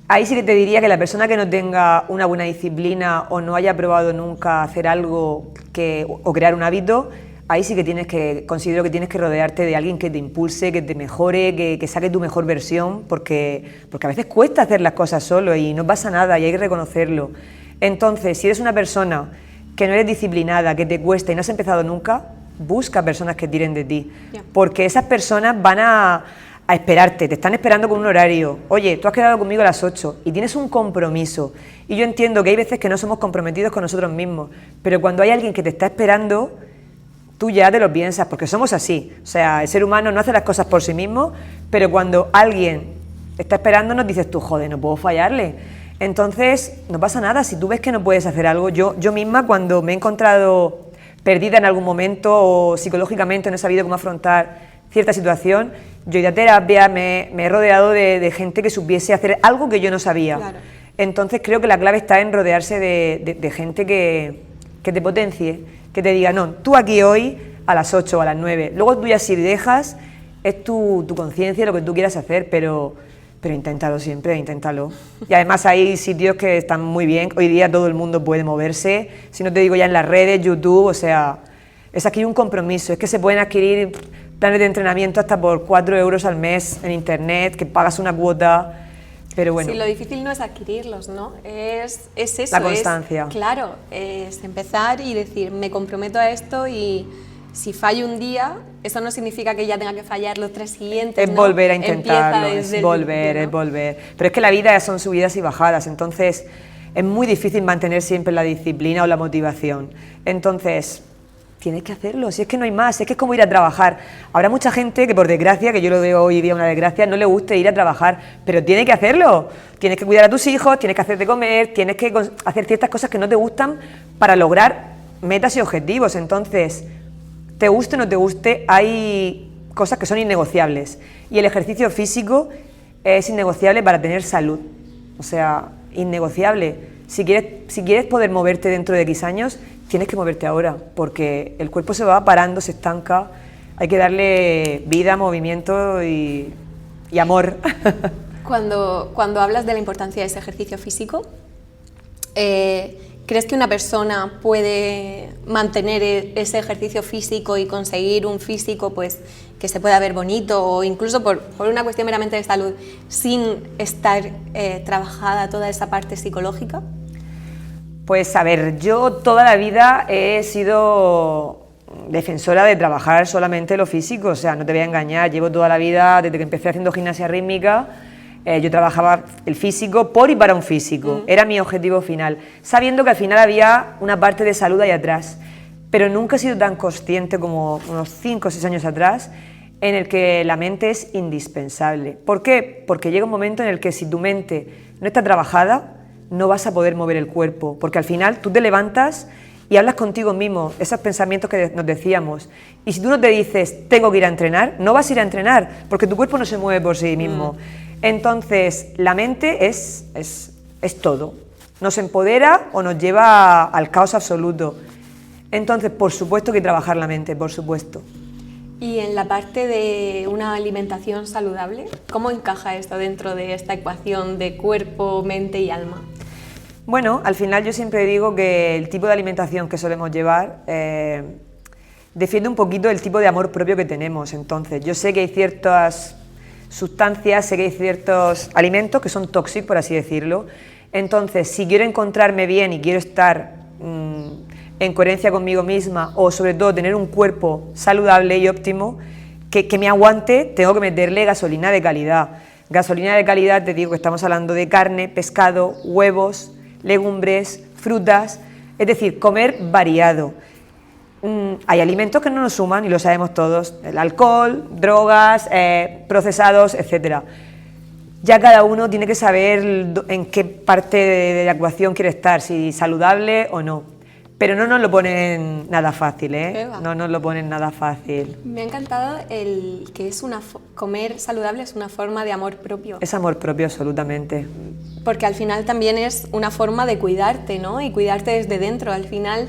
Ahí sí que te diría que la persona que no tenga una buena disciplina o no haya probado nunca hacer algo o crear un hábito, ahí sí que considero que tienes que rodearte de alguien que te impulse, que te mejore, que saque tu mejor versión, porque a veces cuesta hacer las cosas solo y no pasa nada y hay que reconocerlo. Entonces, si eres una persona que no eres disciplinada, que te cuesta y no has empezado nunca, busca personas que tiren de ti, Ya. porque esas personas van a esperarte, te están esperando con un horario. Oye, tú has quedado conmigo a las 8 y tienes un compromiso. Y yo entiendo que hay veces que no somos comprometidos con nosotros mismos, pero cuando hay alguien que te está esperando, tú ya te lo piensas, porque somos así. O sea, el ser humano no hace las cosas por sí mismo, pero cuando alguien está esperándonos, dices tú, joder, no puedo fallarle. Entonces, no pasa nada, si tú ves que no puedes hacer algo. Yo misma, cuando me he encontrado perdida en algún momento o psicológicamente no he sabido cómo afrontar cierta situación, yo he ido a terapia, me he rodeado de gente que supiese hacer algo que yo no sabía. Claro. Entonces creo que la clave está en rodearse de gente que te potencie, que te diga, no, tú aquí hoy a las 8 o a las 9, luego tú ya si dejas, es tu conciencia lo que tú quieras hacer, pero inténtalo siempre, inténtalo. Y además hay sitios que están muy bien, hoy día todo el mundo puede moverse, si no te digo ya en las redes, YouTube, o sea, es adquirir un compromiso, es que se pueden adquirir planes de entrenamiento hasta por 4 euros al mes en internet, que pagas una cuota, pero bueno. Sí, lo difícil no es adquirirlos, ¿no? Es eso. La constancia. Claro, es empezar y decir, me comprometo a esto y si fallo un día, eso no significa que ya tenga que fallar los 3 siguientes, Es ¿no? volver a intentarlo, Empieza es desde el volver, principio, es ¿no? volver. Pero es que la vida son subidas y bajadas, entonces es muy difícil mantener siempre la disciplina o la motivación. Entonces, tienes que hacerlo, si es que no hay más, es que es como ir a trabajar. Habrá mucha gente que por desgracia, que yo lo veo hoy día una desgracia, no le guste ir a trabajar, pero tiene que hacerlo. Tienes que cuidar a tus hijos, tienes que hacerte comer, tienes que hacer ciertas cosas que no te gustan para lograr metas y objetivos. Entonces, te guste o no te guste, hay cosas que son innegociables. Y el ejercicio físico es innegociable para tener salud. O sea, innegociable. Si quieres poder moverte dentro de X años, tienes que moverte ahora, porque el cuerpo se va parando, se estanca, hay que darle vida, movimiento y amor. Cuando hablas de la importancia de ese ejercicio físico, ¿crees que una persona puede mantener ese ejercicio físico y conseguir un físico pues, que se pueda ver bonito o incluso por una cuestión meramente de salud sin estar trabajada toda esa parte psicológica? Pues a ver, yo toda la vida he sido defensora de trabajar solamente lo físico, o sea, no te voy a engañar, llevo toda la vida, desde que empecé haciendo gimnasia rítmica, yo trabajaba el físico por y para un físico, era mi objetivo final, sabiendo que al final había una parte de salud ahí atrás, pero nunca he sido tan consciente como unos 5 o 6 años atrás, en el que la mente es indispensable. ¿Por qué? Porque llega un momento en el que si tu mente no está trabajada, no vas a poder mover el cuerpo, porque al final tú te levantas y hablas contigo mismo, esos pensamientos que nos decíamos, y si tú no te dices, tengo que ir a entrenar, no vas a ir a entrenar, porque tu cuerpo no se mueve por sí mismo. Entonces, la mente es todo, nos empodera o nos lleva al caos absoluto. Entonces, por supuesto que hay que trabajar la mente, por supuesto. Y en la parte de una alimentación saludable, ¿cómo encaja esto dentro de esta ecuación de cuerpo, mente y alma? Bueno, al final yo siempre digo que el tipo de alimentación que solemos llevar defiende un poquito el tipo de amor propio que tenemos. Entonces, yo sé que hay ciertas sustancias, sé que hay ciertos alimentos que son tóxicos, por así decirlo. Entonces, si quiero encontrarme bien y quiero estar en coherencia conmigo misma o sobre todo tener un cuerpo saludable y óptimo, que me aguante, tengo que meterle gasolina de calidad. Gasolina de calidad, te digo que estamos hablando de carne, pescado, huevos, legumbres, frutas, es decir, comer variado. Hay alimentos que no nos suman y lo sabemos todos, el alcohol, drogas, procesados, etc. Ya cada uno tiene que saber en qué parte de la ecuación quiere estar, si saludable o no. Pero no nos lo ponen nada fácil, ¿eh? No nos lo ponen nada fácil. Me ha encantado el que comer saludable es una forma de amor propio. Es amor propio, absolutamente. Porque al final también es una forma de cuidarte, ¿no? Y cuidarte desde dentro. Al final,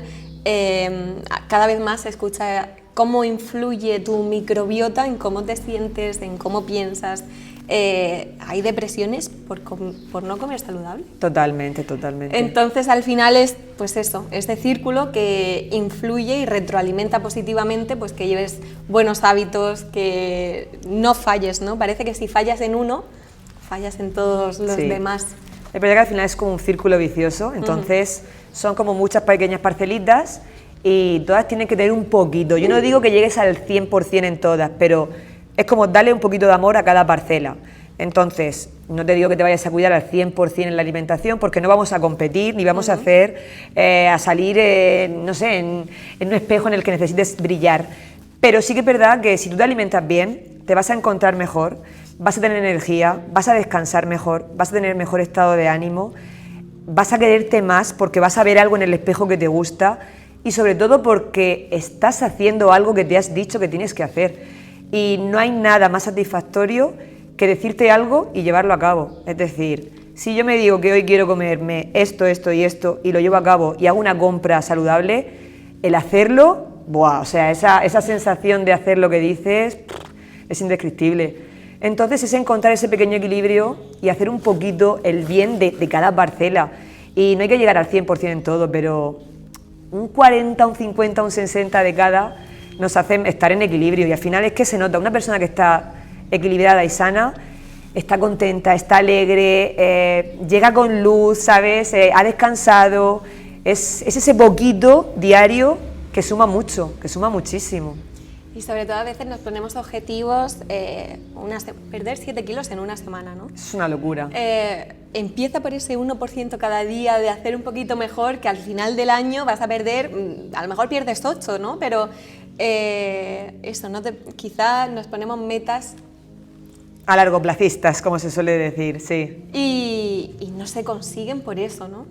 cada vez más se escucha cómo influye tu microbiota en cómo te sientes, en cómo piensas. Hay depresiones por no comer saludable. Totalmente, totalmente. Entonces al final es pues eso, este círculo que influye y retroalimenta positivamente pues que lleves buenos hábitos, que no falles, ¿no? Parece que si fallas en uno, fallas en todos los demás. Es verdad que al final es como un círculo vicioso, entonces son como muchas pequeñas parcelitas y todas tienen que tener un poquito. Yo no digo que llegues al 100% en todas, pero es como darle un poquito de amor a cada parcela. Entonces, no te digo que te vayas a cuidar al 100% en la alimentación, porque no vamos a competir, ni vamos a hacer, a salir, no sé, en un espejo en el que necesites brillar. Pero sí que es verdad que si tú te alimentas bien, te vas a encontrar mejor, vas a tener energía, vas a descansar mejor, vas a tener mejor estado de ánimo, vas a quererte más porque vas a ver algo en el espejo que te gusta y sobre todo porque estás haciendo algo que te has dicho que tienes que hacer. Y no hay nada más satisfactorio que decirte algo y llevarlo a cabo. Es decir, si yo me digo que hoy quiero comerme esto, esto y esto y lo llevo a cabo y hago una compra saludable, el hacerlo, ¡buah! O sea, esa sensación de hacer lo que dices es indescriptible. Entonces es encontrar ese pequeño equilibrio y hacer un poquito el bien de cada parcela. Y no hay que llegar al 100% en todo, pero un 40, un 50, un 60 de cada nos hacen estar en equilibrio y al final es que se nota, una persona que está equilibrada y sana, está contenta, está alegre, llega con luz, ¿sabes? Ha descansado, es ese poquito diario que suma mucho, que suma muchísimo. Y sobre todo a veces nos ponemos objetivos, perder 7 kilos en una semana, ¿no? Es una locura. Empieza por ese 1% cada día de hacer un poquito mejor, que al final del año vas a perder, a lo mejor pierdes 8, ¿no? Pero eso, quizá nos ponemos metas a largoplacistas, como se suele decir, sí. Y no se consiguen por eso, ¿no?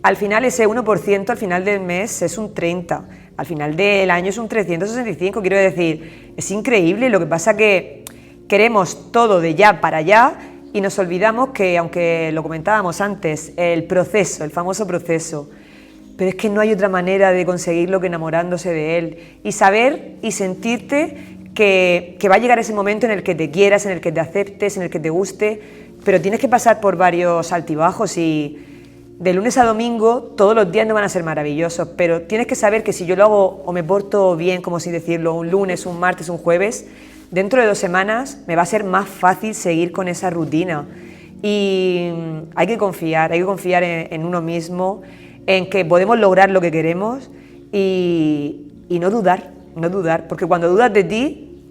Al final ese 1% al final del mes es un 30%, al final del año es un 365, quiero decir, es increíble, lo que pasa que queremos todo de ya para allá y nos olvidamos que, aunque lo comentábamos antes, el proceso, el famoso proceso, pero es que no hay otra manera de conseguirlo que enamorándose de él y saber y sentirte que va a llegar ese momento en el que te quieras, en el que te aceptes, en el que te guste, pero tienes que pasar por varios altibajos y de lunes a domingo todos los días no van a ser maravillosos, pero tienes que saber que si yo lo hago o me porto bien, como así decirlo, un lunes, un martes, un jueves, dentro de 2 semanas me va a ser más fácil seguir con esa rutina y hay que confiar en uno mismo, en que podemos lograr lo que queremos y no dudar, porque cuando dudas de ti,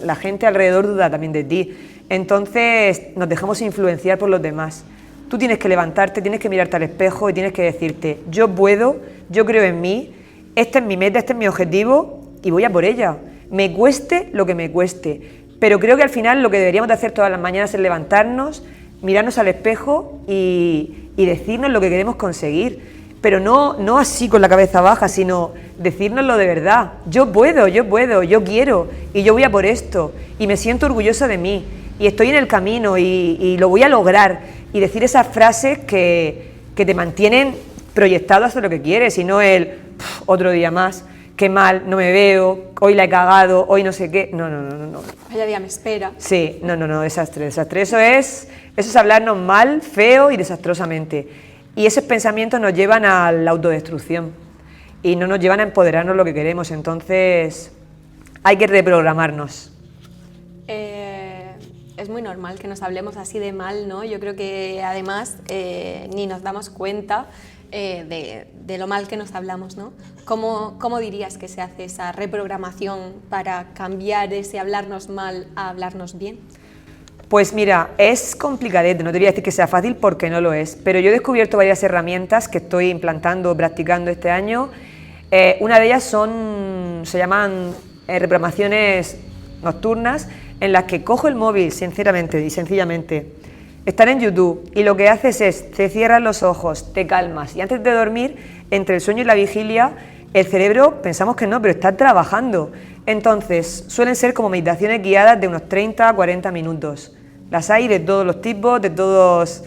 la gente alrededor duda también de ti. Entonces nos dejamos influenciar por los demás. Tú tienes que levantarte, tienes que mirarte al espejo y tienes que decirte, yo puedo, yo creo en mí, esta es mi meta, este es mi objetivo y voy a por ella. Me cueste lo que me cueste. Pero creo que al final lo que deberíamos de hacer todas las mañanas es levantarnos, mirarnos al espejo y decirnos lo que queremos conseguir. Pero no así con la cabeza baja, sino decírnoslo de verdad. Yo puedo, yo quiero y yo voy a por esto y me siento orgullosa de mí y estoy en el camino y lo voy a lograr. Y decir esas frases que te mantienen proyectado hacia lo que quieres y no otro día más, qué mal, no me veo, hoy la he cagado, hoy no sé qué. No. Vaya día me espera. Sí, no, desastre. Eso es hablarnos mal, feo y desastrosamente. Y esos pensamientos nos llevan a la autodestrucción y no nos llevan a empoderarnos lo que queremos. Entonces hay que reprogramarnos. Es muy normal que nos hablemos así de mal, ¿no? Yo creo que además ni nos damos cuenta de lo mal que nos hablamos, ¿no? ¿Cómo dirías que se hace esa reprogramación para cambiar ese hablarnos mal a hablarnos bien? Pues mira, es complicadete, no te voy a decir que sea fácil porque no lo es, pero yo he descubierto varias herramientas que estoy implantando, practicando este año. Una de ellas se llaman reprogramaciones nocturnas, en las que cojo el móvil, sinceramente y sencillamente, están en YouTube y lo que haces es, te cierras los ojos, te calmas y antes de dormir, entre el sueño y la vigilia, el cerebro, pensamos que no, pero está trabajando. Entonces, suelen ser como meditaciones guiadas de unos 30 a 40 minutos. Las hay de todos los tipos, de todos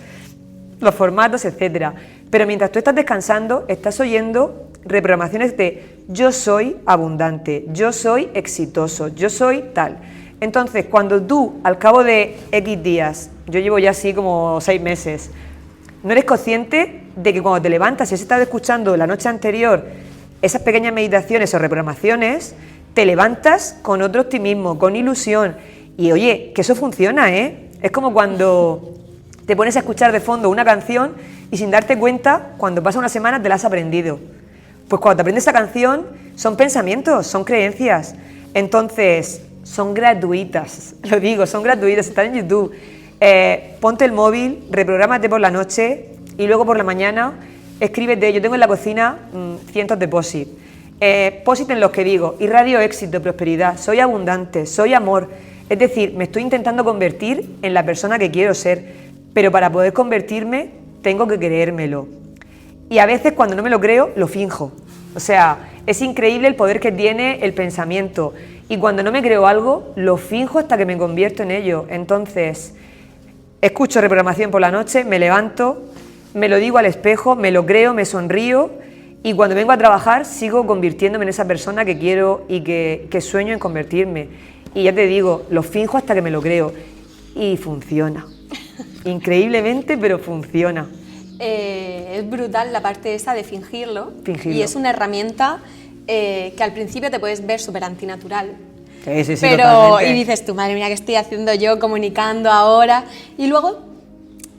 los formatos, etc. Pero mientras tú estás descansando, estás oyendo reprogramaciones de yo soy abundante, yo soy exitoso, yo soy tal. Entonces, cuando tú, al cabo de X días, yo llevo ya así como 6 meses, no eres consciente de que cuando te levantas y has estado escuchando la noche anterior esas pequeñas meditaciones o reprogramaciones, te levantas con otro optimismo, con ilusión. Y oye, que eso funciona, ¿eh? Es como cuando te pones a escuchar de fondo una canción y sin darte cuenta, cuando pasa una semana te la has aprendido. Pues cuando te aprendes esa canción, son pensamientos, son creencias. Entonces, son gratuitas, lo digo, son gratuitas, están en YouTube. Ponte el móvil, reprográmate por la noche y luego por la mañana escríbete. Yo tengo en la cocina cientos de post-it. Post-it en los que digo, irradio éxito, prosperidad, soy abundante, soy amor. Es decir, me estoy intentando convertir en la persona que quiero ser, pero para poder convertirme tengo que creérmelo. Y a veces cuando no me lo creo, lo finjo. O sea, es increíble el poder que tiene el pensamiento. Y cuando no me creo algo, lo finjo hasta que me convierto en ello. Entonces, escucho reprogramación por la noche, me levanto, me lo digo al espejo, me lo creo, me sonrío y cuando vengo a trabajar sigo convirtiéndome en esa persona que quiero y que sueño en convertirme. Y ya te digo, lo finjo hasta que me lo creo y funciona. Increíblemente, pero funciona. Es brutal la parte esa de fingirlo. Fingirlo. Y es una herramienta que al principio te puedes ver súper antinatural. Sí, Pero, totalmente. y dices tú, madre mía, ¿qué estoy haciendo yo comunicando ahora? Y luego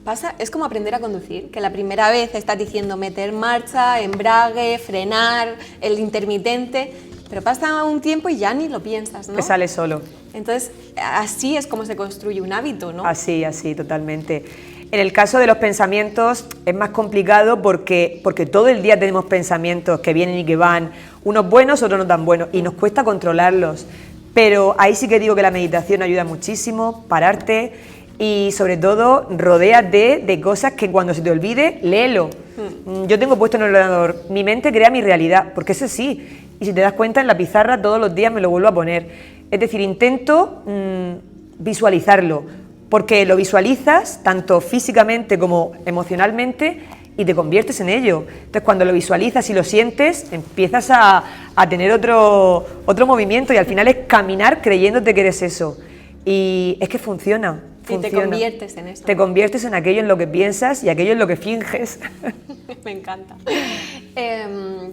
pasa, es como aprender a conducir, que la primera vez estás diciendo meter marcha, embrague, frenar, el intermitente, pero pasa un tiempo y ya ni lo piensas, ¿no? Que sale solo. Entonces, así es como se construye un hábito, ¿no? Así, totalmente. En el caso de los pensamientos es más complicado porque todo el día tenemos pensamientos que vienen y que van, unos buenos, otros no tan buenos, y nos cuesta controlarlos. Pero ahí sí que digo que la meditación ayuda muchísimo, pararte y sobre todo rodéate de cosas que cuando se te olvide, léelo. Yo tengo puesto en el ordenador, mi mente crea mi realidad, porque eso sí, y si te das cuenta en la pizarra todos los días me lo vuelvo a poner. Es decir, intento visualizarlo, porque lo visualizas tanto físicamente como emocionalmente y te conviertes en ello. Entonces cuando lo visualizas y lo sientes, empiezas a tener otro movimiento y al final es caminar creyéndote que eres eso. Y es que funciona. Y te conviertes en eso. Te conviertes en aquello en lo que piensas y aquello en lo que finges. Me encanta.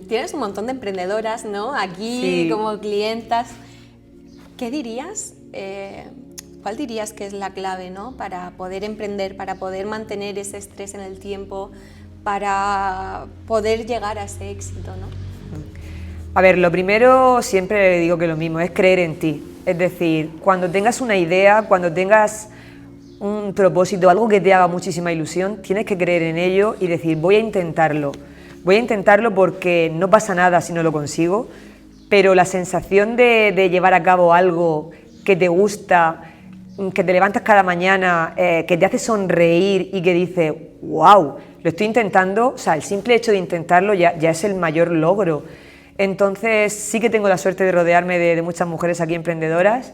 Tienes un montón de emprendedoras, ¿no? Aquí Sí. como clientas. ¿Qué dirías? ¿Cuál dirías que es la clave, ¿no? Para poder emprender, para poder mantener ese estrés en el tiempo, para poder llegar a ese éxito, ¿no? A ver, lo primero, siempre digo que lo mismo, es creer en ti. Es decir, cuando tengas una idea, cuando tengas un propósito, algo que te haga muchísima ilusión, tienes que creer en ello y decir, voy a intentarlo. Voy a intentarlo porque no pasa nada si no lo consigo, pero la sensación de llevar a cabo algo que te gusta, que te levantas cada mañana, que te hace sonreír y que dices, wow, lo estoy intentando, o sea, el simple hecho de intentarlo ya es el mayor logro. Entonces sí que tengo la suerte de rodearme de muchas mujeres aquí emprendedoras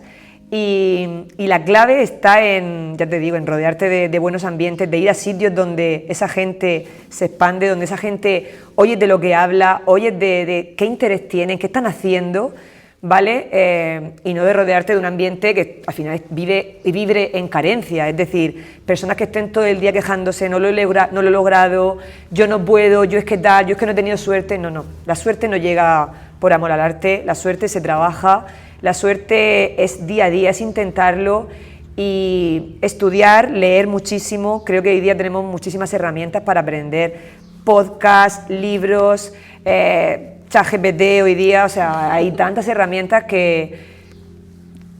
y la clave está en, ya te digo, en rodearte de buenos ambientes, de ir a sitios donde esa gente se expande, donde esa gente oye de lo que habla, oye de qué interés tienen, qué están haciendo, ¿vale? Y no de rodearte de un ambiente que al final vive en carencia, es decir, personas que estén todo el día quejándose, no lo he logrado, yo no puedo, yo es que tal, yo es que no he tenido suerte. No, la suerte no llega por amor al arte, la suerte se trabaja, la suerte es día a día, es intentarlo y estudiar, leer muchísimo. Creo que hoy día tenemos muchísimas herramientas para aprender, podcasts, libros, ChatGPT hoy día, o sea, hay tantas herramientas que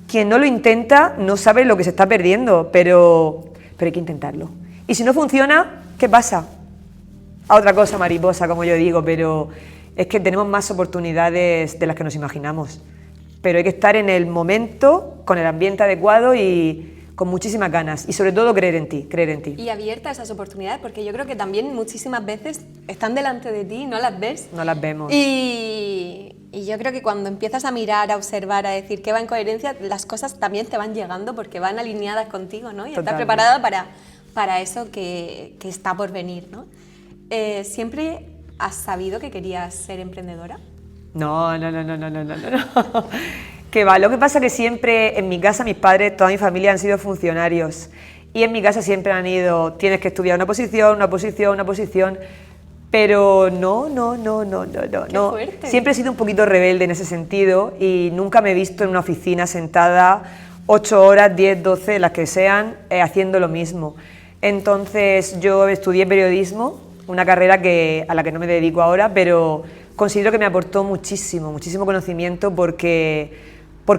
quien no lo intenta no sabe lo que se está perdiendo, pero hay que intentarlo. Y si no funciona, ¿qué pasa? A otra cosa mariposa, como yo digo, pero es que tenemos más oportunidades de las que nos imaginamos. Pero hay que estar en el momento, con el ambiente adecuado y con muchísimas ganas. Y sobre todo creer en ti, creer en ti. Y abierta a esas oportunidades, porque yo creo que también muchísimas veces están delante de ti, no las ves. No las vemos. Y yo creo que cuando empiezas a mirar, a observar, a decir que va en coherencia, las cosas también te van llegando porque van alineadas contigo, ¿no? Y estás Totalmente. preparada para eso que está por venir, ¿no? ¿Siempre has sabido que querías ser emprendedora? No. Que va, lo que pasa que siempre en mi casa mis padres, toda mi familia han sido funcionarios y en mi casa siempre han ido, tienes que estudiar una posición, pero no. Qué fuerte. Siempre he sido un poquito rebelde en ese sentido y nunca me he visto en una oficina sentada 8 horas, 10, 12, las que sean, haciendo lo mismo. Entonces yo estudié periodismo, una carrera a la que no me dedico ahora, pero considero que me aportó muchísimo conocimiento porque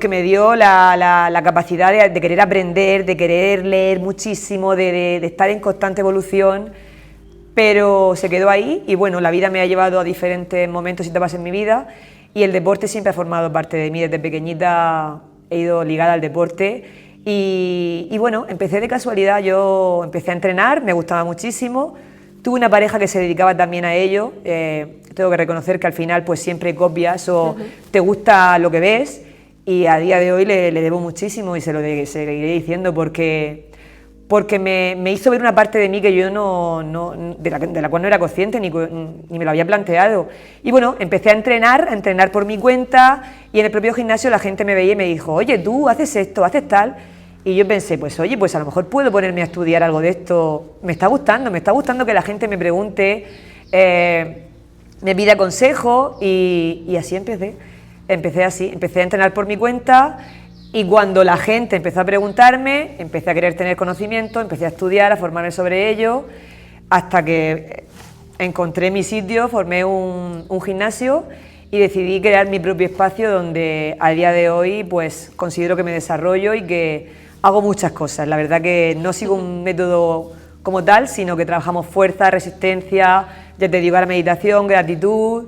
me dio la capacidad de querer aprender, de querer leer muchísimo, de estar en constante evolución, pero se quedó ahí y bueno, la vida me ha llevado a diferentes momentos y etapas en mi vida y el deporte siempre ha formado parte de mí. Desde pequeñita he ido ligada al deporte y bueno, empecé de casualidad, yo empecé a entrenar, me gustaba muchísimo, tuve una pareja que se dedicaba también a ello, tengo que reconocer que al final pues siempre copias o te gusta lo que ves y a día de hoy le debo muchísimo y se lo seguiré diciendo porque me hizo ver una parte de mí que yo de la cual no era consciente ni me lo había planteado. Y bueno, empecé a entrenar por mi cuenta y en el propio gimnasio la gente me veía y me dijo, oye, tú haces esto, haces tal. Y yo pensé, pues oye, pues a lo mejor puedo ponerme a estudiar algo de esto. Me está gustando que la gente me pregunte, me pida consejo y así empecé. Empecé a entrenar por mi cuenta. Y cuando la gente empezó a preguntarme, empecé a querer tener conocimiento, empecé a estudiar, a formarme sobre ello, hasta que encontré mi sitio, formé un gimnasio y decidí crear mi propio espacio donde a día de hoy pues considero que me desarrollo y que hago muchas cosas. La verdad que no sigo un método como tal, sino que trabajamos fuerza, resistencia, ya te digo, la meditación, gratitud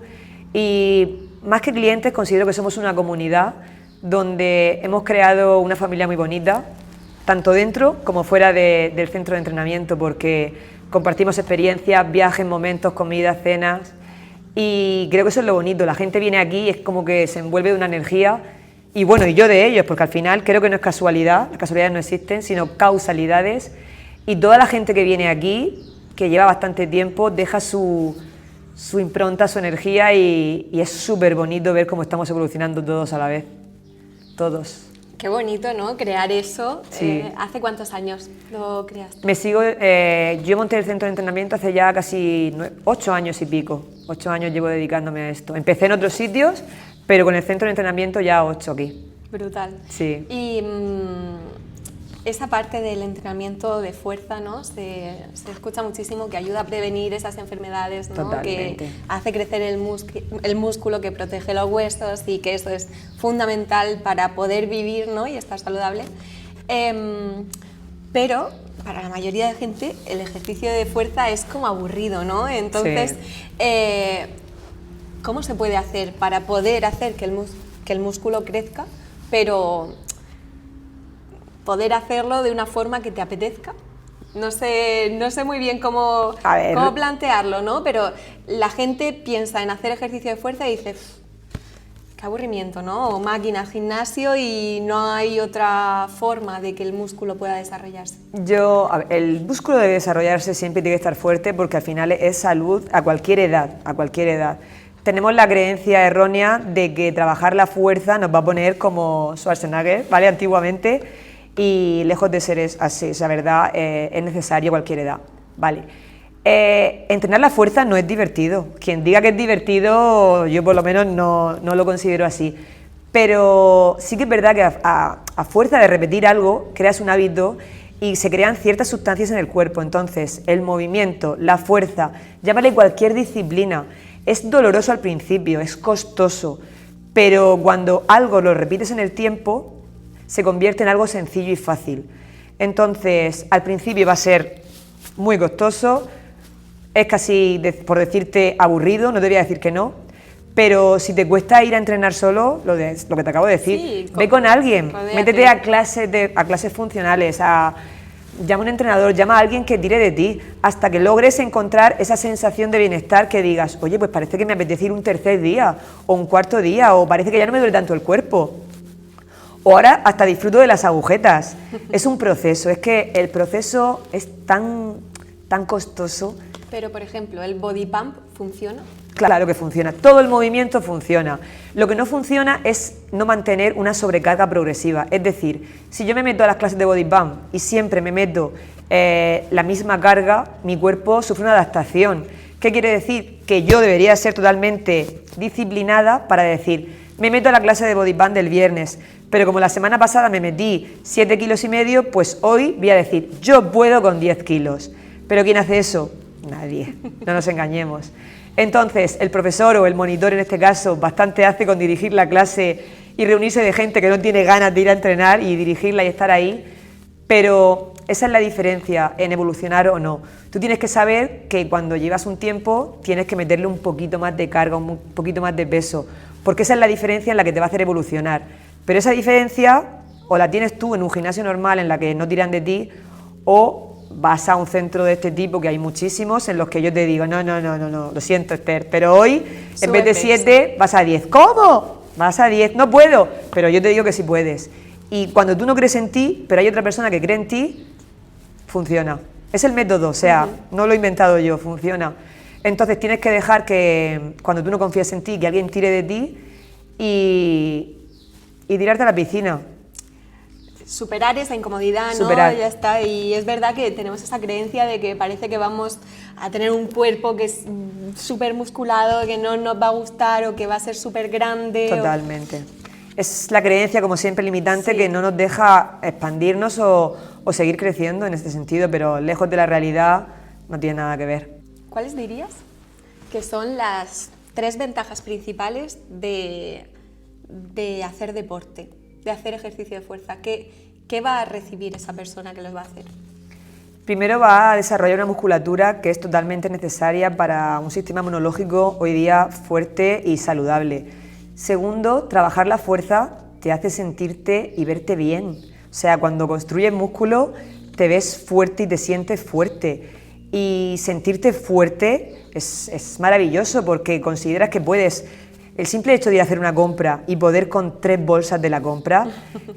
y más que clientes considero que somos una comunidad donde hemos creado una familia muy bonita, tanto dentro como fuera del centro de entrenamiento, porque compartimos experiencias, viajes, momentos, comidas, cenas, y creo que eso es lo bonito. La gente viene aquí y es como que se envuelve de una energía, y bueno, y yo de ellos, porque al final creo que no es casualidad, las casualidades no existen, sino causalidades, y toda la gente que viene aquí, que lleva bastante tiempo, deja su impronta, su energía, y es súper bonito ver cómo estamos evolucionando todos a la vez. Todos. Qué bonito, ¿no? Crear eso. Sí. ¿Hace cuántos años lo creaste? Yo monté el centro de entrenamiento hace ya casi 8 años y pico. 8 años llevo dedicándome a esto. Empecé en otros sitios, pero con el centro de entrenamiento ya 8 aquí. Brutal. Sí. Y esa parte del entrenamiento de fuerza, ¿no? Se escucha muchísimo que ayuda a prevenir esas enfermedades, ¿no? Totalmente. Que hace crecer el músculo, que protege los huesos y que eso es fundamental para poder vivir, ¿no? Y estar saludable. Pero para la mayoría de gente el ejercicio de fuerza es como aburrido, ¿no? Entonces, sí. ¿Cómo se puede hacer para poder hacer que el músculo crezca, pero poder hacerlo de una forma que te apetezca? No sé muy bien cómo plantearlo, ¿no? Pero la gente piensa en hacer ejercicio de fuerza y dice, qué aburrimiento, ¿no? O máquina, gimnasio y no hay otra forma de que el músculo pueda desarrollarse. El músculo debe desarrollarse, siempre tiene que estar fuerte porque al final es salud a cualquier edad, Tenemos la creencia errónea de que trabajar la fuerza nos va a poner como Schwarzenegger, ¿vale? Antiguamente. Y lejos de ser así, la verdad, es necesario a cualquier edad, ¿vale? Entrenar la fuerza no es divertido. Quien diga que es divertido, yo por lo menos no lo considero así. Pero sí que es verdad que a fuerza de repetir algo, creas un hábito y se crean ciertas sustancias en el cuerpo. Entonces, el movimiento, la fuerza, llámale cualquier disciplina, es doloroso al principio, es costoso, pero cuando algo lo repites en el tiempo, se convierte en algo sencillo y fácil. Entonces, al principio va a ser muy costoso, es casi, por decirte, aburrido, no te voy a decir que no, pero si te cuesta ir a entrenar solo, lo que te acabo de decir, sí, ve con alguien, métete a clases funcionales, llama a un entrenador, llama a alguien que tire de ti, hasta que logres encontrar esa sensación de bienestar que digas, oye, pues parece que me apetece ir un tercer día, o un cuarto día, o parece que ya no me duele tanto el cuerpo. O ahora hasta disfruto de las agujetas. Es un proceso, es que el proceso es tan costoso. Pero, por ejemplo, ¿el body pump funciona? Claro que funciona, todo el movimiento funciona. Lo que no funciona es no mantener una sobrecarga progresiva. Es decir, si yo me meto a las clases de body pump y siempre me meto la misma carga, mi cuerpo sufre una adaptación. ¿Qué quiere decir? Que yo debería ser totalmente disciplinada para decir, me meto a la clase de body pump del viernes, pero como la semana pasada me metí 7,5 kilos, pues hoy voy a decir, yo puedo con 10 kilos. ¿Pero quién hace eso? Nadie, no nos engañemos. Entonces, el profesor o el monitor en este caso bastante hace con dirigir la clase y reunirse de gente que no tiene ganas de ir a entrenar y dirigirla y estar ahí, pero esa es la diferencia en evolucionar o no. Tú tienes que saber que cuando llevas un tiempo tienes que meterle un poquito más de carga, un poquito más de peso, porque esa es la diferencia en la que te va a hacer evolucionar. Pero esa diferencia o la tienes tú en un gimnasio normal en la que no tiran de ti, o vas a un centro de este tipo, que hay muchísimos, en los que yo te digo, no, lo siento, Esther, pero hoy en vez de 7 vas a 10. ¿Cómo? Vas a 10, no puedo, pero yo te digo que sí puedes. Y cuando tú no crees en ti, pero hay otra persona que cree en ti, funciona. Es el método, o sea, no lo he inventado yo, funciona. Entonces tienes que dejar que, cuando tú no confías en ti, que alguien tire de ti y tirarte a la piscina. Superar esa incomodidad, ¿no? Superar. Ya está. Y es verdad que tenemos esa creencia de que parece que vamos a tener un cuerpo que es súper musculado, que no nos va a gustar o que va a ser súper grande. Totalmente. Es la creencia, como siempre, limitante, sí, que no nos deja expandirnos o seguir creciendo en este sentido, pero lejos de la realidad no tiene nada que ver. ¿Cuáles dirías que son las 3 ventajas principales de hacer deporte, de hacer ejercicio de fuerza? ¿Qué va a recibir esa persona que los va a hacer? Primero va a desarrollar una musculatura que es totalmente necesaria para un sistema inmunológico hoy día fuerte y saludable. Segundo, trabajar la fuerza te hace sentirte y verte bien. O sea, cuando construyes músculo te ves fuerte y te sientes fuerte. Y sentirte fuerte es maravilloso porque consideras que puedes. El simple hecho de ir a hacer una compra y poder con 3 bolsas de la compra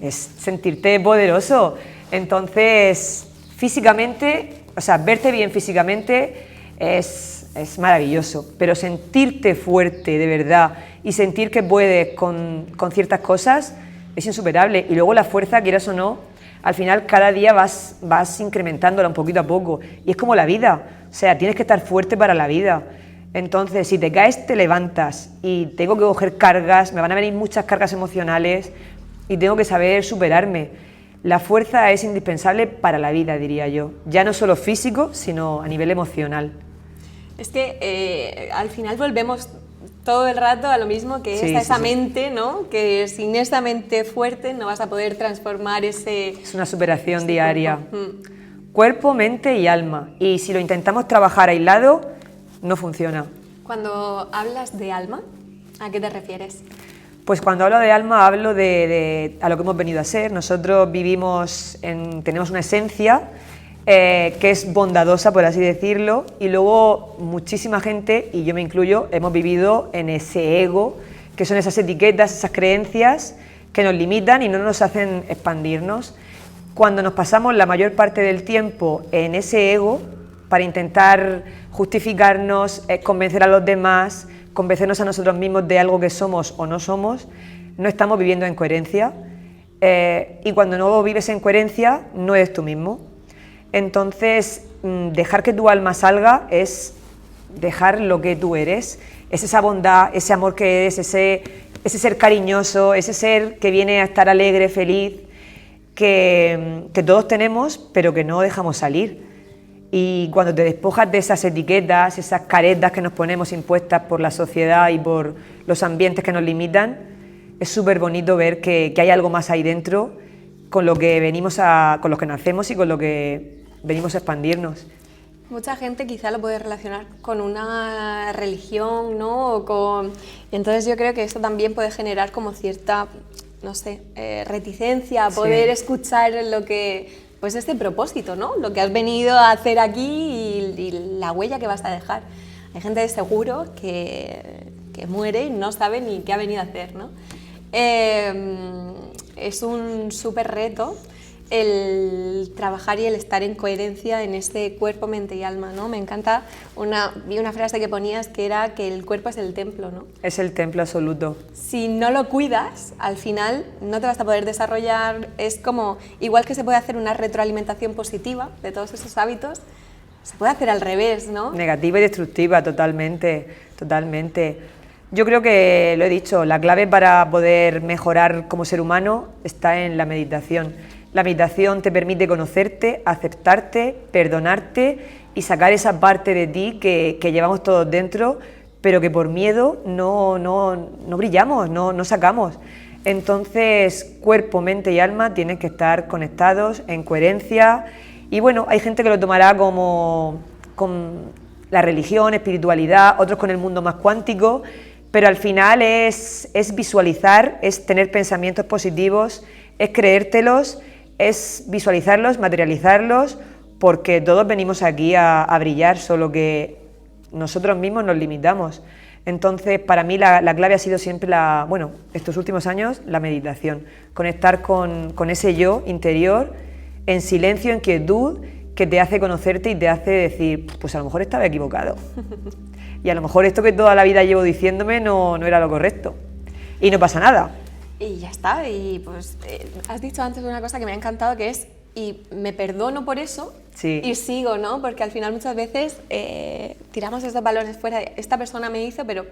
es sentirte poderoso. Entonces, físicamente, o sea, verte bien físicamente es maravilloso, pero sentirte fuerte de verdad y sentir que puedes con ciertas cosas es insuperable. Y luego la fuerza, quieras o no, al final cada día vas incrementándola un poquito a poco. Y es como la vida, o sea, tienes que estar fuerte para la vida. Entonces, si te caes, te levantas y tengo que coger cargas, me van a venir muchas cargas emocionales y tengo que saber superarme. La fuerza es indispensable para la vida, diría yo, ya no solo físico, sino a nivel emocional. Es que al final volvemos todo el rato a lo mismo, que sí, esa mente, ¿no? Que sin esa mente fuerte no vas a poder transformar ese... Es una superación diaria. Cuerpo, mente y alma. Y si lo intentamos trabajar aislado, no funciona. Cuando hablas de alma, ¿a qué te refieres? Pues cuando hablo de alma hablo de a lo que hemos venido a ser. Nosotros tenemos una esencia que es bondadosa, por así decirlo, y luego muchísima gente, y yo me incluyo, hemos vivido en ese ego, que son esas etiquetas, esas creencias que nos limitan y no nos hacen expandirnos. Cuando nos pasamos la mayor parte del tiempo en ese ego, para intentar justificarnos, convencer a los demás, convencernos a nosotros mismos de algo que somos o no somos, no estamos viviendo en coherencia, y cuando no vives en coherencia no eres tú mismo. Entonces, dejar que tu alma salga es dejar lo que tú eres, es esa bondad, ese amor que eres, ese ser cariñoso, ese ser que viene a estar alegre, feliz, que todos tenemos, pero que no dejamos salir. Y cuando te despojas de esas etiquetas, esas caretas que nos ponemos impuestas por la sociedad y por los ambientes que nos limitan, es súper bonito ver que hay algo más ahí dentro con lo que con lo que nacemos y con lo que venimos a expandirnos. Mucha gente quizá lo puede relacionar con una religión, ¿no? Entonces yo creo que eso también puede generar como cierta, no sé, reticencia a poder escuchar lo que... Pues este propósito, ¿no? Lo que has venido a hacer aquí y la huella que vas a dejar. Hay gente de seguro que muere y no sabe ni qué ha venido a hacer, ¿no? Es un súper reto el trabajar y el estar en coherencia en este cuerpo, mente y alma, ¿no? Me encanta, vi una frase que ponías que era que el cuerpo es el templo, ¿no? Es el templo absoluto. Si no lo cuidas, al final no te vas a poder desarrollar. Es como, igual que se puede hacer una retroalimentación positiva de todos esos hábitos, se puede hacer al revés, ¿no? Negativa y destructiva, totalmente, totalmente. Yo creo que, lo he dicho, la clave para poder mejorar como ser humano está en la meditación. La meditación te permite conocerte, aceptarte, perdonarte y sacar esa parte de ti que llevamos todos dentro, pero que por miedo no brillamos, no sacamos. Entonces, cuerpo, mente y alma tienen que estar conectados, en coherencia, y bueno, hay gente que lo tomará como con la religión, espiritualidad, otros con el mundo más cuántico, pero al final es visualizar, es tener pensamientos positivos, es creértelos, es visualizarlos, materializarlos, porque todos venimos aquí a brillar, solo que nosotros mismos nos limitamos. Entonces, para mí la clave ha sido siempre, estos últimos años, la meditación, conectar con ese yo interior, en silencio, en quietud, que te hace conocerte y te hace decir, pues a lo mejor estaba equivocado. Y a lo mejor esto que toda la vida llevo diciéndome no era lo correcto. Y no pasa nada. Y ya está, y pues has dicho antes una cosa que me ha encantado, que es, y me perdono por eso, sí. Y sigo, ¿no? Porque al final muchas veces tiramos estos valores fuera, esta persona me hizo, pero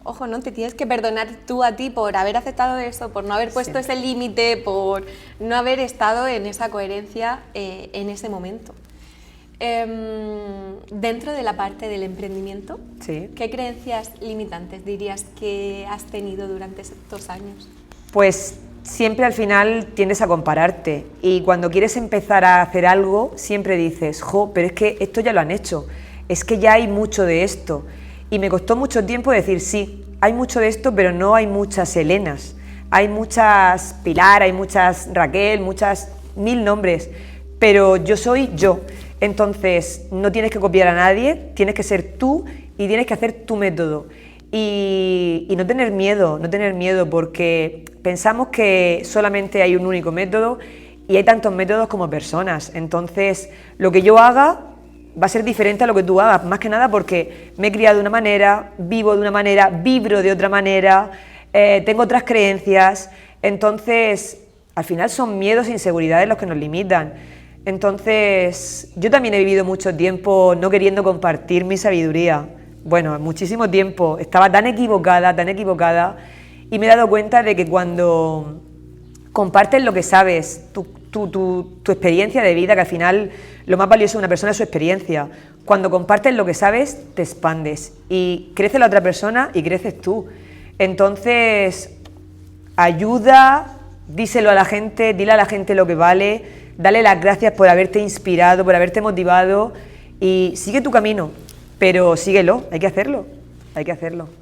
ojo, ¿no? Te tienes que perdonar tú a ti por haber aceptado eso, por no haber puesto ese límite, por no haber estado en esa coherencia en ese momento. Dentro de la parte del emprendimiento, sí. ¿Qué creencias limitantes dirías que has tenido durante estos años? Pues siempre al final tiendes a compararte, y cuando quieres empezar a hacer algo siempre dices, pero es que esto ya lo han hecho, es que ya hay mucho de esto, y me costó mucho tiempo decir sí, hay mucho de esto, pero no hay muchas Helenas, hay muchas Pilar, hay muchas Raquel, mil nombres, pero yo soy yo. Entonces no tienes que copiar a nadie, tienes que ser tú y tienes que hacer tu método. Y no tener miedo, porque pensamos que solamente hay un único método y hay tantos métodos como personas. Entonces, lo que yo haga va a ser diferente a lo que tú hagas, más que nada porque me he criado de una manera, vivo de una manera, vibro de otra manera, tengo otras creencias. Entonces, al final son miedos e inseguridades los que nos limitan. Entonces, yo también he vivido mucho tiempo no queriendo compartir mi sabiduría. Bueno, muchísimo tiempo, estaba tan equivocada, y me he dado cuenta de que cuando compartes lo que sabes, tu experiencia de vida, que al final lo más valioso de una persona es su experiencia, cuando compartes lo que sabes, te expandes, y crece la otra persona y creces tú. Entonces, ayuda, díselo a la gente, dile a la gente lo que vale, dale las gracias por haberte inspirado, por haberte motivado, y sigue tu camino. Pero síguelo, hay que hacerlo.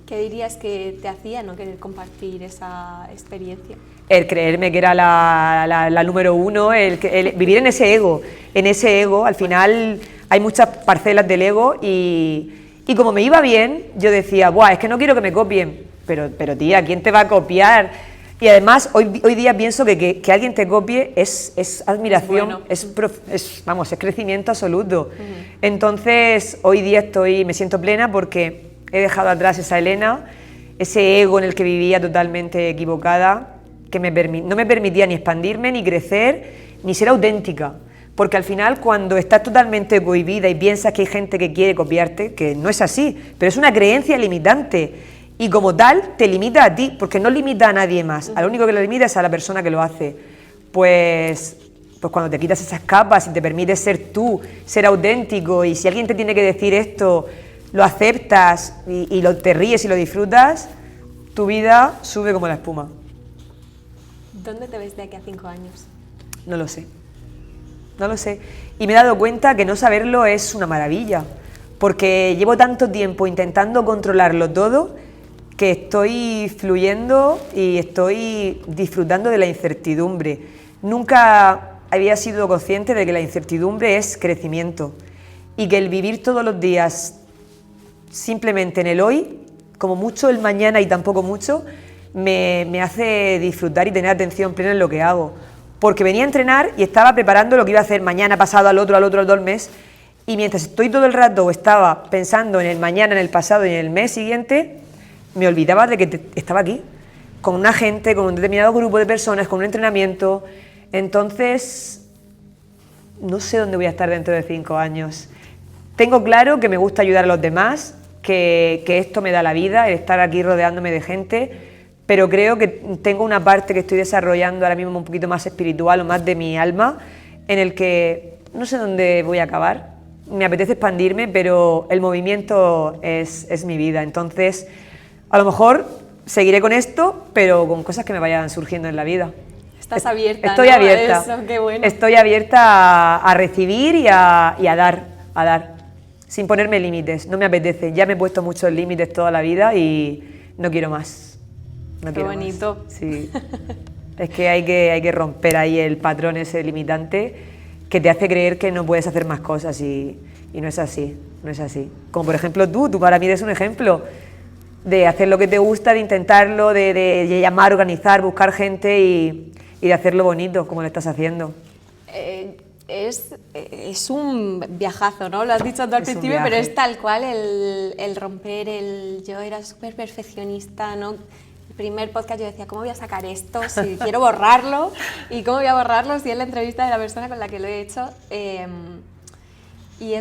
¿Qué dirías que te hacía no querer compartir esa experiencia? El creerme que era la número uno, el vivir en ese ego, al final hay muchas parcelas del ego, y como me iba bien, yo decía, es que no quiero que me copien, pero tía, ¿quién te va a copiar? Y además, hoy día pienso que alguien te copie es admiración, bueno. es crecimiento absoluto. Entonces, hoy día me siento plena porque he dejado atrás esa Helena, ese ego en el que vivía totalmente equivocada, que no me permitía ni expandirme, ni crecer, ni ser auténtica. Porque al final, cuando estás totalmente cohibida y piensas que hay gente que quiere copiarte, que no es así, pero es una creencia limitante. Y como tal, te limita a ti, porque no limita a nadie más. A lo único que lo limita es a la persona que lo hace. Pues cuando te quitas esas capas y te permites ser tú, ser auténtico, y si alguien te tiene que decir esto, lo aceptas y te ríes y lo disfrutas, tu vida sube como la espuma. ¿Dónde te ves de aquí a 5 años? No lo sé. Y me he dado cuenta que no saberlo es una maravilla, porque llevo tanto tiempo intentando controlarlo todo, que estoy fluyendo y estoy disfrutando de la incertidumbre. Nunca había sido consciente de que la incertidumbre es crecimiento, y que el vivir todos los días simplemente en el hoy, como mucho el mañana y tampoco mucho, me hace disfrutar y tener atención plena en lo que hago. Porque venía a entrenar y estaba preparando lo que iba a hacer mañana, pasado, al otro, al mes, y mientras estoy todo el rato estaba pensando en el mañana, en el pasado y en el mes siguiente, me olvidaba de que estaba aquí, con una gente, con un determinado grupo de personas, con un entrenamiento. Entonces, no sé dónde voy a estar dentro de 5 años. Tengo claro que me gusta ayudar a los demás, que esto me da la vida, el estar aquí rodeándome de gente, pero creo que tengo una parte que estoy desarrollando ahora mismo un poquito más espiritual o más de mi alma, en el que no sé dónde voy a acabar, me apetece expandirme, pero el movimiento es mi vida. Entonces, a lo mejor seguiré con esto, pero con cosas que me vayan surgiendo en la vida. Estás abierta, Estoy ¿no? abierta. Eso, qué bueno. Estoy abierta a recibir y a dar, sin ponerme límites. No me apetece. Ya me he puesto muchos límites toda la vida y no quiero más. No Qué quiero bonito. más. Sí. Es que hay que romper ahí el patrón ese limitante que te hace creer que no puedes hacer más cosas y no es así, no es así. Como por ejemplo tú para mí eres un ejemplo de hacer lo que te gusta, de intentarlo, de llamar, organizar, buscar gente y de hacerlo bonito, como lo estás haciendo. Es un viajazo, ¿no? Lo has dicho tú al principio, pero es tal cual el romper Yo era súper perfeccionista, ¿no? El primer podcast yo decía, ¿cómo voy a sacar esto si quiero borrarlo? ¿Y cómo voy a borrarlo si es la entrevista de la persona con la que lo he hecho? Y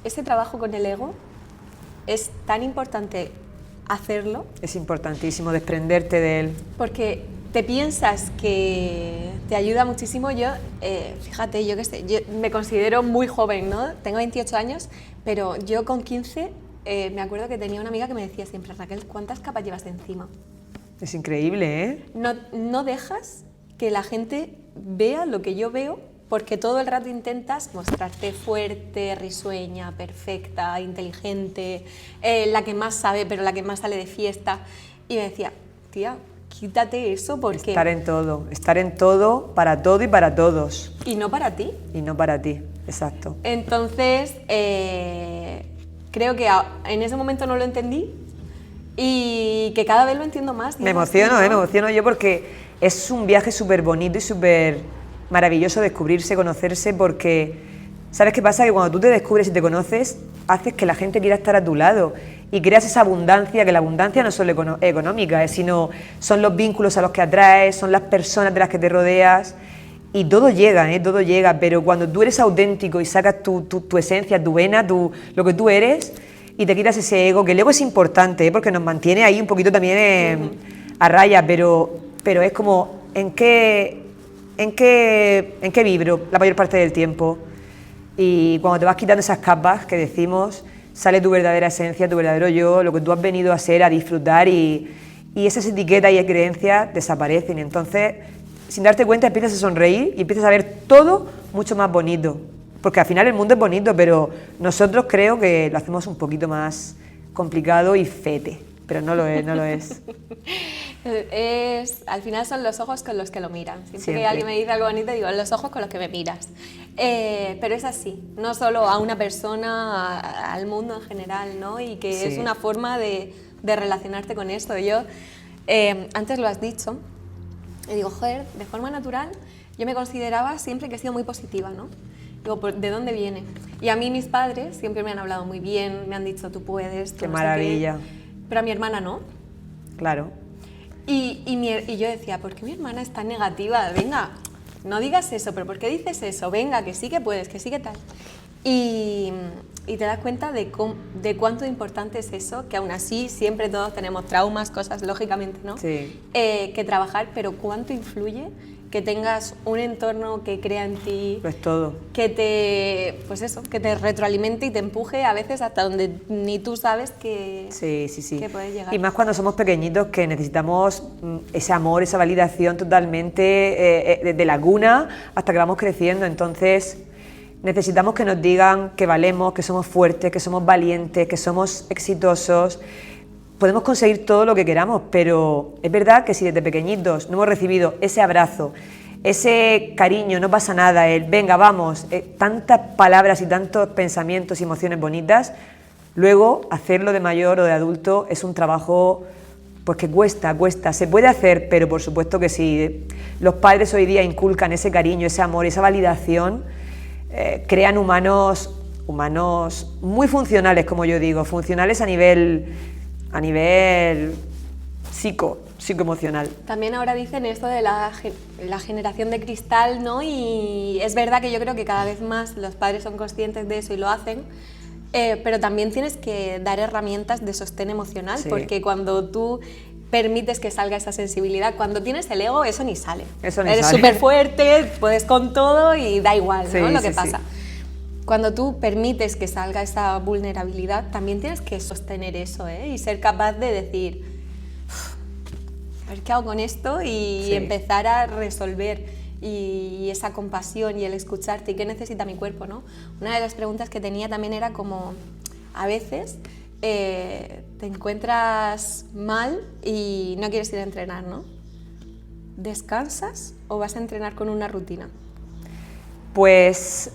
ese trabajo con el ego es tan importante hacerlo. Es importantísimo desprenderte de él. Porque te piensas que te ayuda muchísimo. Yo, fíjate, yo qué sé, yo me considero muy joven, ¿no? Tengo 28 años, pero yo con 15 me acuerdo que tenía una amiga que me decía siempre, Raquel, ¿cuántas capas llevas encima? Es increíble, ¿eh? No dejas que la gente vea lo que yo veo, porque todo el rato intentas mostrarte fuerte, risueña, perfecta, inteligente, la que más sabe, pero la que más sale de fiesta. Y me decía, tía, quítate eso porque... Estar en todo, para todo y para todos. Y no para ti. Y no para ti, exacto. Entonces, creo que en ese momento no lo entendí y que cada vez lo entiendo más. Me emociono yo porque es un viaje súper bonito y súper maravilloso descubrirse, conocerse, porque ¿sabes qué pasa? Que cuando tú te descubres y te conoces, haces que la gente quiera estar a tu lado y creas esa abundancia, que la abundancia no es solo económica, sino son los vínculos a los que atraes, son las personas de las que te rodeas y todo llega, pero cuando tú eres auténtico y sacas tu esencia, tu vena, lo que tú eres y te quitas ese ego, que el ego es importante, porque nos mantiene ahí un poquito también a raya, pero es como, ¿en qué vibro la mayor parte del tiempo? Y cuando te vas quitando esas capas que decimos, sale tu verdadera esencia, tu verdadero yo, lo que tú has venido a ser, a disfrutar y esas etiquetas y creencias desaparecen. Y entonces, sin darte cuenta, empiezas a sonreír y empiezas a ver todo mucho más bonito. Porque al final el mundo es bonito, pero nosotros creo que lo hacemos un poquito más complicado y fete, pero no lo es. Al final son los ojos con los que lo miran. Siempre que alguien me dice algo bonito, digo, los ojos con los que me miras. Pero es así, no solo a una persona, al mundo en general, ¿no? Y que es una forma de relacionarte con esto. Yo, antes lo has dicho, y digo, joder, de forma natural, yo me consideraba siempre que he sido muy positiva, ¿no? Digo, ¿de dónde viene? Y a mí mis padres siempre me han hablado muy bien, me han dicho, tú puedes, tú qué no maravilla. sé qué. Pero a mi hermana no. Claro. Y yo decía, ¿por qué mi hermana es tan negativa? Venga, no digas eso, pero ¿por qué dices eso? Venga, que sí que puedes, que sí que tal. Y te das cuenta de cuánto importante es eso, que aún así siempre todos tenemos traumas, cosas, lógicamente, ¿no? Sí. Que trabajar, pero cuánto influye que tengas un entorno que crea en ti. Lo es todo. Que te retroalimente y te empuje a veces hasta donde ni tú sabes que puedes llegar. Y más cuando somos pequeñitos, que necesitamos ese amor, esa validación totalmente de la cuna hasta que vamos creciendo. Entonces necesitamos que nos digan que valemos, que somos fuertes, que somos valientes, que somos exitosos. Podemos conseguir todo lo que queramos, pero es verdad que si desde pequeñitos no hemos recibido ese abrazo, ese cariño, no pasa nada, venga, vamos, tantas palabras y tantos pensamientos y emociones bonitas, luego hacerlo de mayor o de adulto es un trabajo pues que cuesta, se puede hacer, pero por supuesto que sí. Los padres hoy día inculcan ese cariño, ese amor, esa validación, crean humanos muy funcionales, como yo digo, funcionales a nivel psicoemocional. También ahora dicen esto de la generación de cristal, ¿no? Y es verdad que yo creo que cada vez más los padres son conscientes de eso y lo hacen, pero también tienes que dar herramientas de sostén emocional, porque cuando tú permites que salga esa sensibilidad, cuando tienes el ego, eso ni sale. Eres súper fuerte, puedes con todo y da igual, ¿no? Lo que pasa. cuando tú permites que salga esa vulnerabilidad, también tienes que sostener eso, ¿eh? Y ser capaz de decir, a ver qué hago con esto y empezar a resolver. Y esa compasión y el escucharte y qué necesita mi cuerpo, ¿no? Una de las preguntas que tenía también era como, a veces te encuentras mal y no quieres ir a entrenar, ¿no? ¿Descansas o vas a entrenar con una rutina? Pues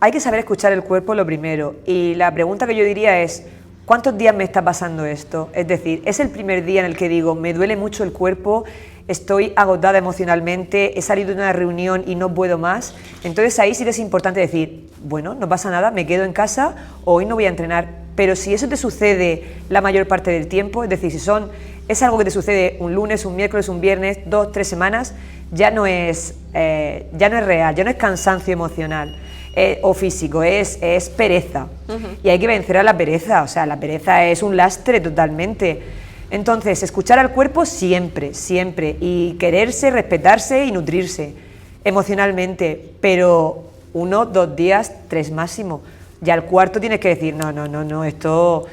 hay que saber escuchar el cuerpo lo primero, y la pregunta que yo diría es, ¿cuántos días me está pasando esto? Es decir, ¿es el primer día en el que digo, me duele mucho el cuerpo, estoy agotada emocionalmente, he salido de una reunión y no puedo más? Entonces ahí sí que es importante decir, bueno, no pasa nada, me quedo en casa, hoy no voy a entrenar. Pero si eso te sucede la mayor parte del tiempo, es decir, si es algo que te sucede un lunes, un miércoles, un viernes, 2, 3 semanas, ya no es real, ya no es cansancio emocional o físico, es pereza. Y hay que vencer a la pereza, o sea, la pereza es un lastre totalmente. Entonces, escuchar al cuerpo siempre, siempre, y quererse, respetarse y nutrirse emocionalmente, pero 1, 2 días, 3 máximo. Ya al cuarto tienes que decir, no, esto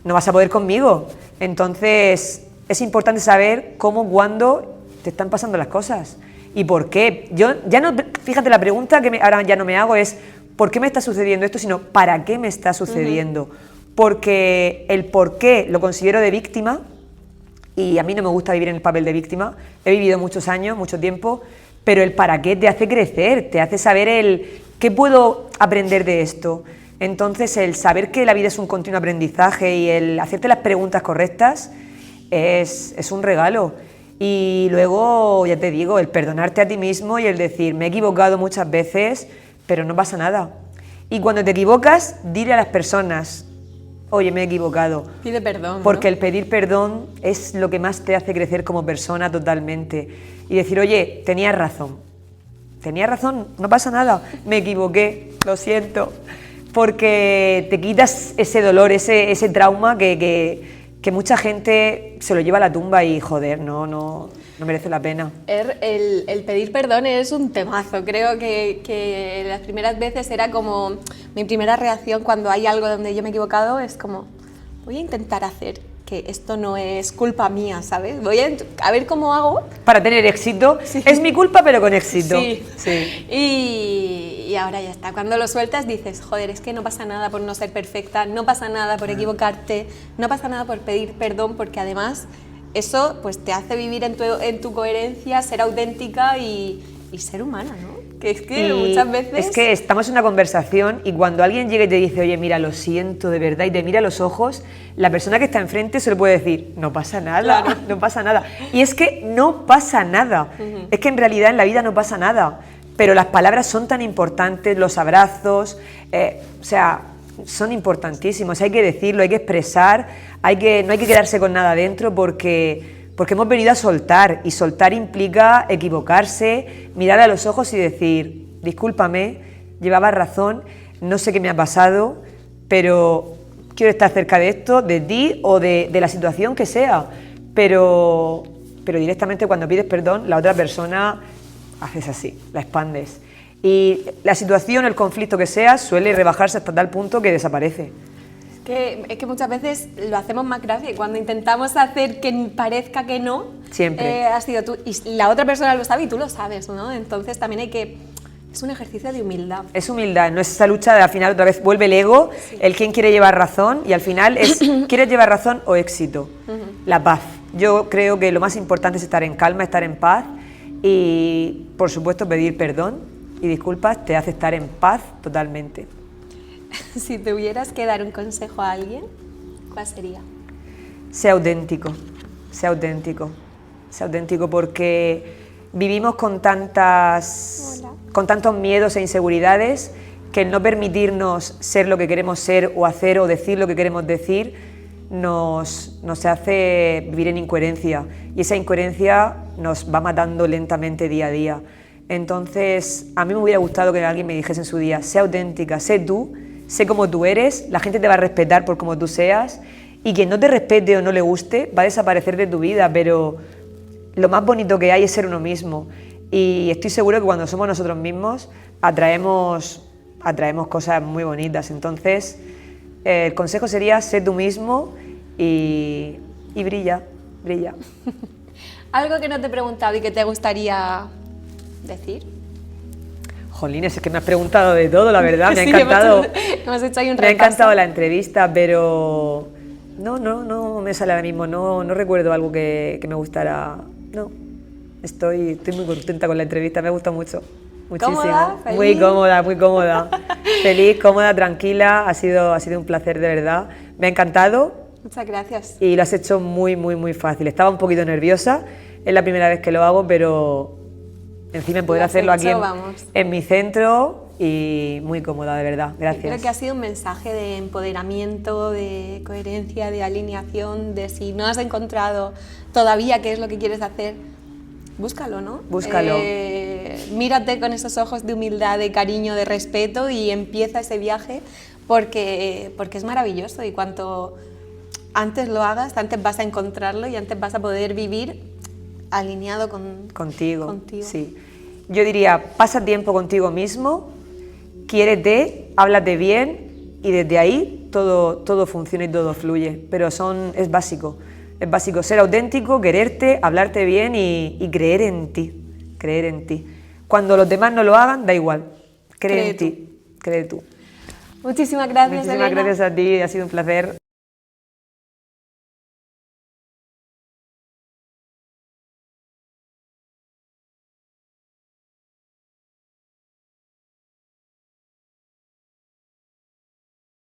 no vas a poder conmigo. Entonces, es importante saber cómo, cuándo te están pasando las cosas y por qué. Yo ya no, fíjate, la pregunta que ahora ya no me hago es ¿por qué me está sucediendo esto?, sino ¿para qué me está sucediendo? Porque el por qué lo considero de víctima, y a mí no me gusta vivir en el papel de víctima, he vivido muchos años, mucho tiempo, pero el para qué te hace crecer, te hace saber el qué puedo aprender de esto. Entonces, el saber que la vida es un continuo aprendizaje y el hacerte las preguntas correctas es un regalo. Y luego, ya te digo, el perdonarte a ti mismo y el decir, me he equivocado muchas veces, pero no pasa nada. Y cuando te equivocas, dile a las personas, oye, me he equivocado. Pide perdón, porque ¿no? el pedir perdón es lo que más te hace crecer como persona totalmente. Y decir, oye, tenías razón, no pasa nada, me equivoqué, lo siento. Porque te quitas ese dolor, ese trauma que mucha gente se lo lleva a la tumba y, joder, no merece la pena. El pedir perdón es un temazo. Creo que las primeras veces era como mi primera reacción cuando hay algo donde yo me he equivocado, es como, voy a intentar hacer que esto no es culpa mía, ¿sabes? Voy a ver cómo hago. Para tener éxito, sí. Es mi culpa, pero con éxito. Sí. Y ahora ya está. Cuando lo sueltas dices, joder, es que no pasa nada por no ser perfecta, no pasa nada por equivocarte, no pasa nada por pedir perdón, porque además eso pues te hace vivir en tu coherencia, ser auténtica y ser humana, ¿no? Que es que muchas veces... Es que estamos en una conversación y cuando alguien llega y te dice, oye, mira, lo siento de verdad, y te mira a los ojos, la persona que está enfrente se le puede decir, no pasa nada, claro. No pasa nada. Y es que no pasa nada. Es que en realidad en la vida no pasa nada. Pero las palabras son tan importantes, los abrazos, o sea, son importantísimos. Hay que decirlo, hay que expresar, no hay que quedarse con nada dentro porque hemos venido a soltar, y soltar implica equivocarse, mirar a los ojos y decir, discúlpame, llevaba razón, no sé qué me ha pasado, pero quiero estar cerca de esto, de ti o de la situación que sea. Pero directamente cuando pides perdón, la otra persona haces así, la expandes. Y la situación, el conflicto que sea, suele rebajarse hasta tal punto que desaparece. Es que muchas veces lo hacemos más grave y cuando intentamos hacer que parezca que no, siempre has sido tú y la otra persona lo sabe y tú lo sabes, ¿no? Entonces también es un ejercicio de humildad. Es humildad, no es esa lucha de al final otra vez vuelve el ego, el quién quiere llevar razón, y al final es ¿quieres llevar razón o éxito? La paz. Yo creo que lo más importante es estar en calma, estar en paz y, por supuesto, pedir perdón y disculpas te hace estar en paz totalmente. Si tuvieras que dar un consejo a alguien, ¿cuál sería? Sea auténtico, sea auténtico, sea auténtico, porque vivimos con tantos miedos e inseguridades que el no permitirnos ser lo que queremos ser o hacer o decir lo que queremos decir nos hace vivir en incoherencia, y esa incoherencia nos va matando lentamente día a día. Entonces, a mí me hubiera gustado que alguien me dijese en su día, sé auténtica, sé tú, sé cómo tú eres, la gente te va a respetar por cómo tú seas, y quien no te respete o no le guste va a desaparecer de tu vida, pero lo más bonito que hay es ser uno mismo, y estoy seguro que cuando somos nosotros mismos atraemos atraemos cosas muy bonitas. Entonces, el consejo sería: sé tú mismo y brilla, brilla. Algo que no te he preguntado y que te gustaría decir. Jolines, es que me has preguntado de todo, la verdad, me ha Sí, encantado. hemos hecho ahí un Me ha repaso. encantado la entrevista, pero no me sale ahora mismo, no recuerdo algo que me gustara. No, estoy muy contenta con la entrevista, me ha gustado mucho, muchísimo. ¿Cómoda? ¿Feliz? Muy cómoda, muy cómoda. Feliz, cómoda, tranquila, ha sido un placer de verdad. Me ha encantado Muchas gracias. y lo has hecho muy fácil. Estaba un poquito nerviosa, es la primera vez que lo hago, pero encima en poder Lo has hacerlo aquí hecho, vamos. en mi centro y muy cómoda, de verdad. Gracias. Creo que ha sido un mensaje de empoderamiento, de coherencia, de alineación, de si no has encontrado todavía qué es lo que quieres hacer, búscalo, ¿no? Búscalo. Mírate con esos ojos de humildad, de cariño, de respeto y empieza ese viaje porque es maravilloso y cuanto antes lo hagas, antes vas a encontrarlo y antes vas a poder vivir alineado contigo. Sí. Yo diría, pasa tiempo contigo mismo, quiérete, háblate bien y desde ahí todo funciona y todo fluye. Pero es básico ser auténtico, quererte, hablarte bien y creer en ti. Cuando los demás no lo hagan, da igual, cree en ti, cree tú. Muchísimas gracias, Muchísimas Elena. gracias a ti, ha sido un placer.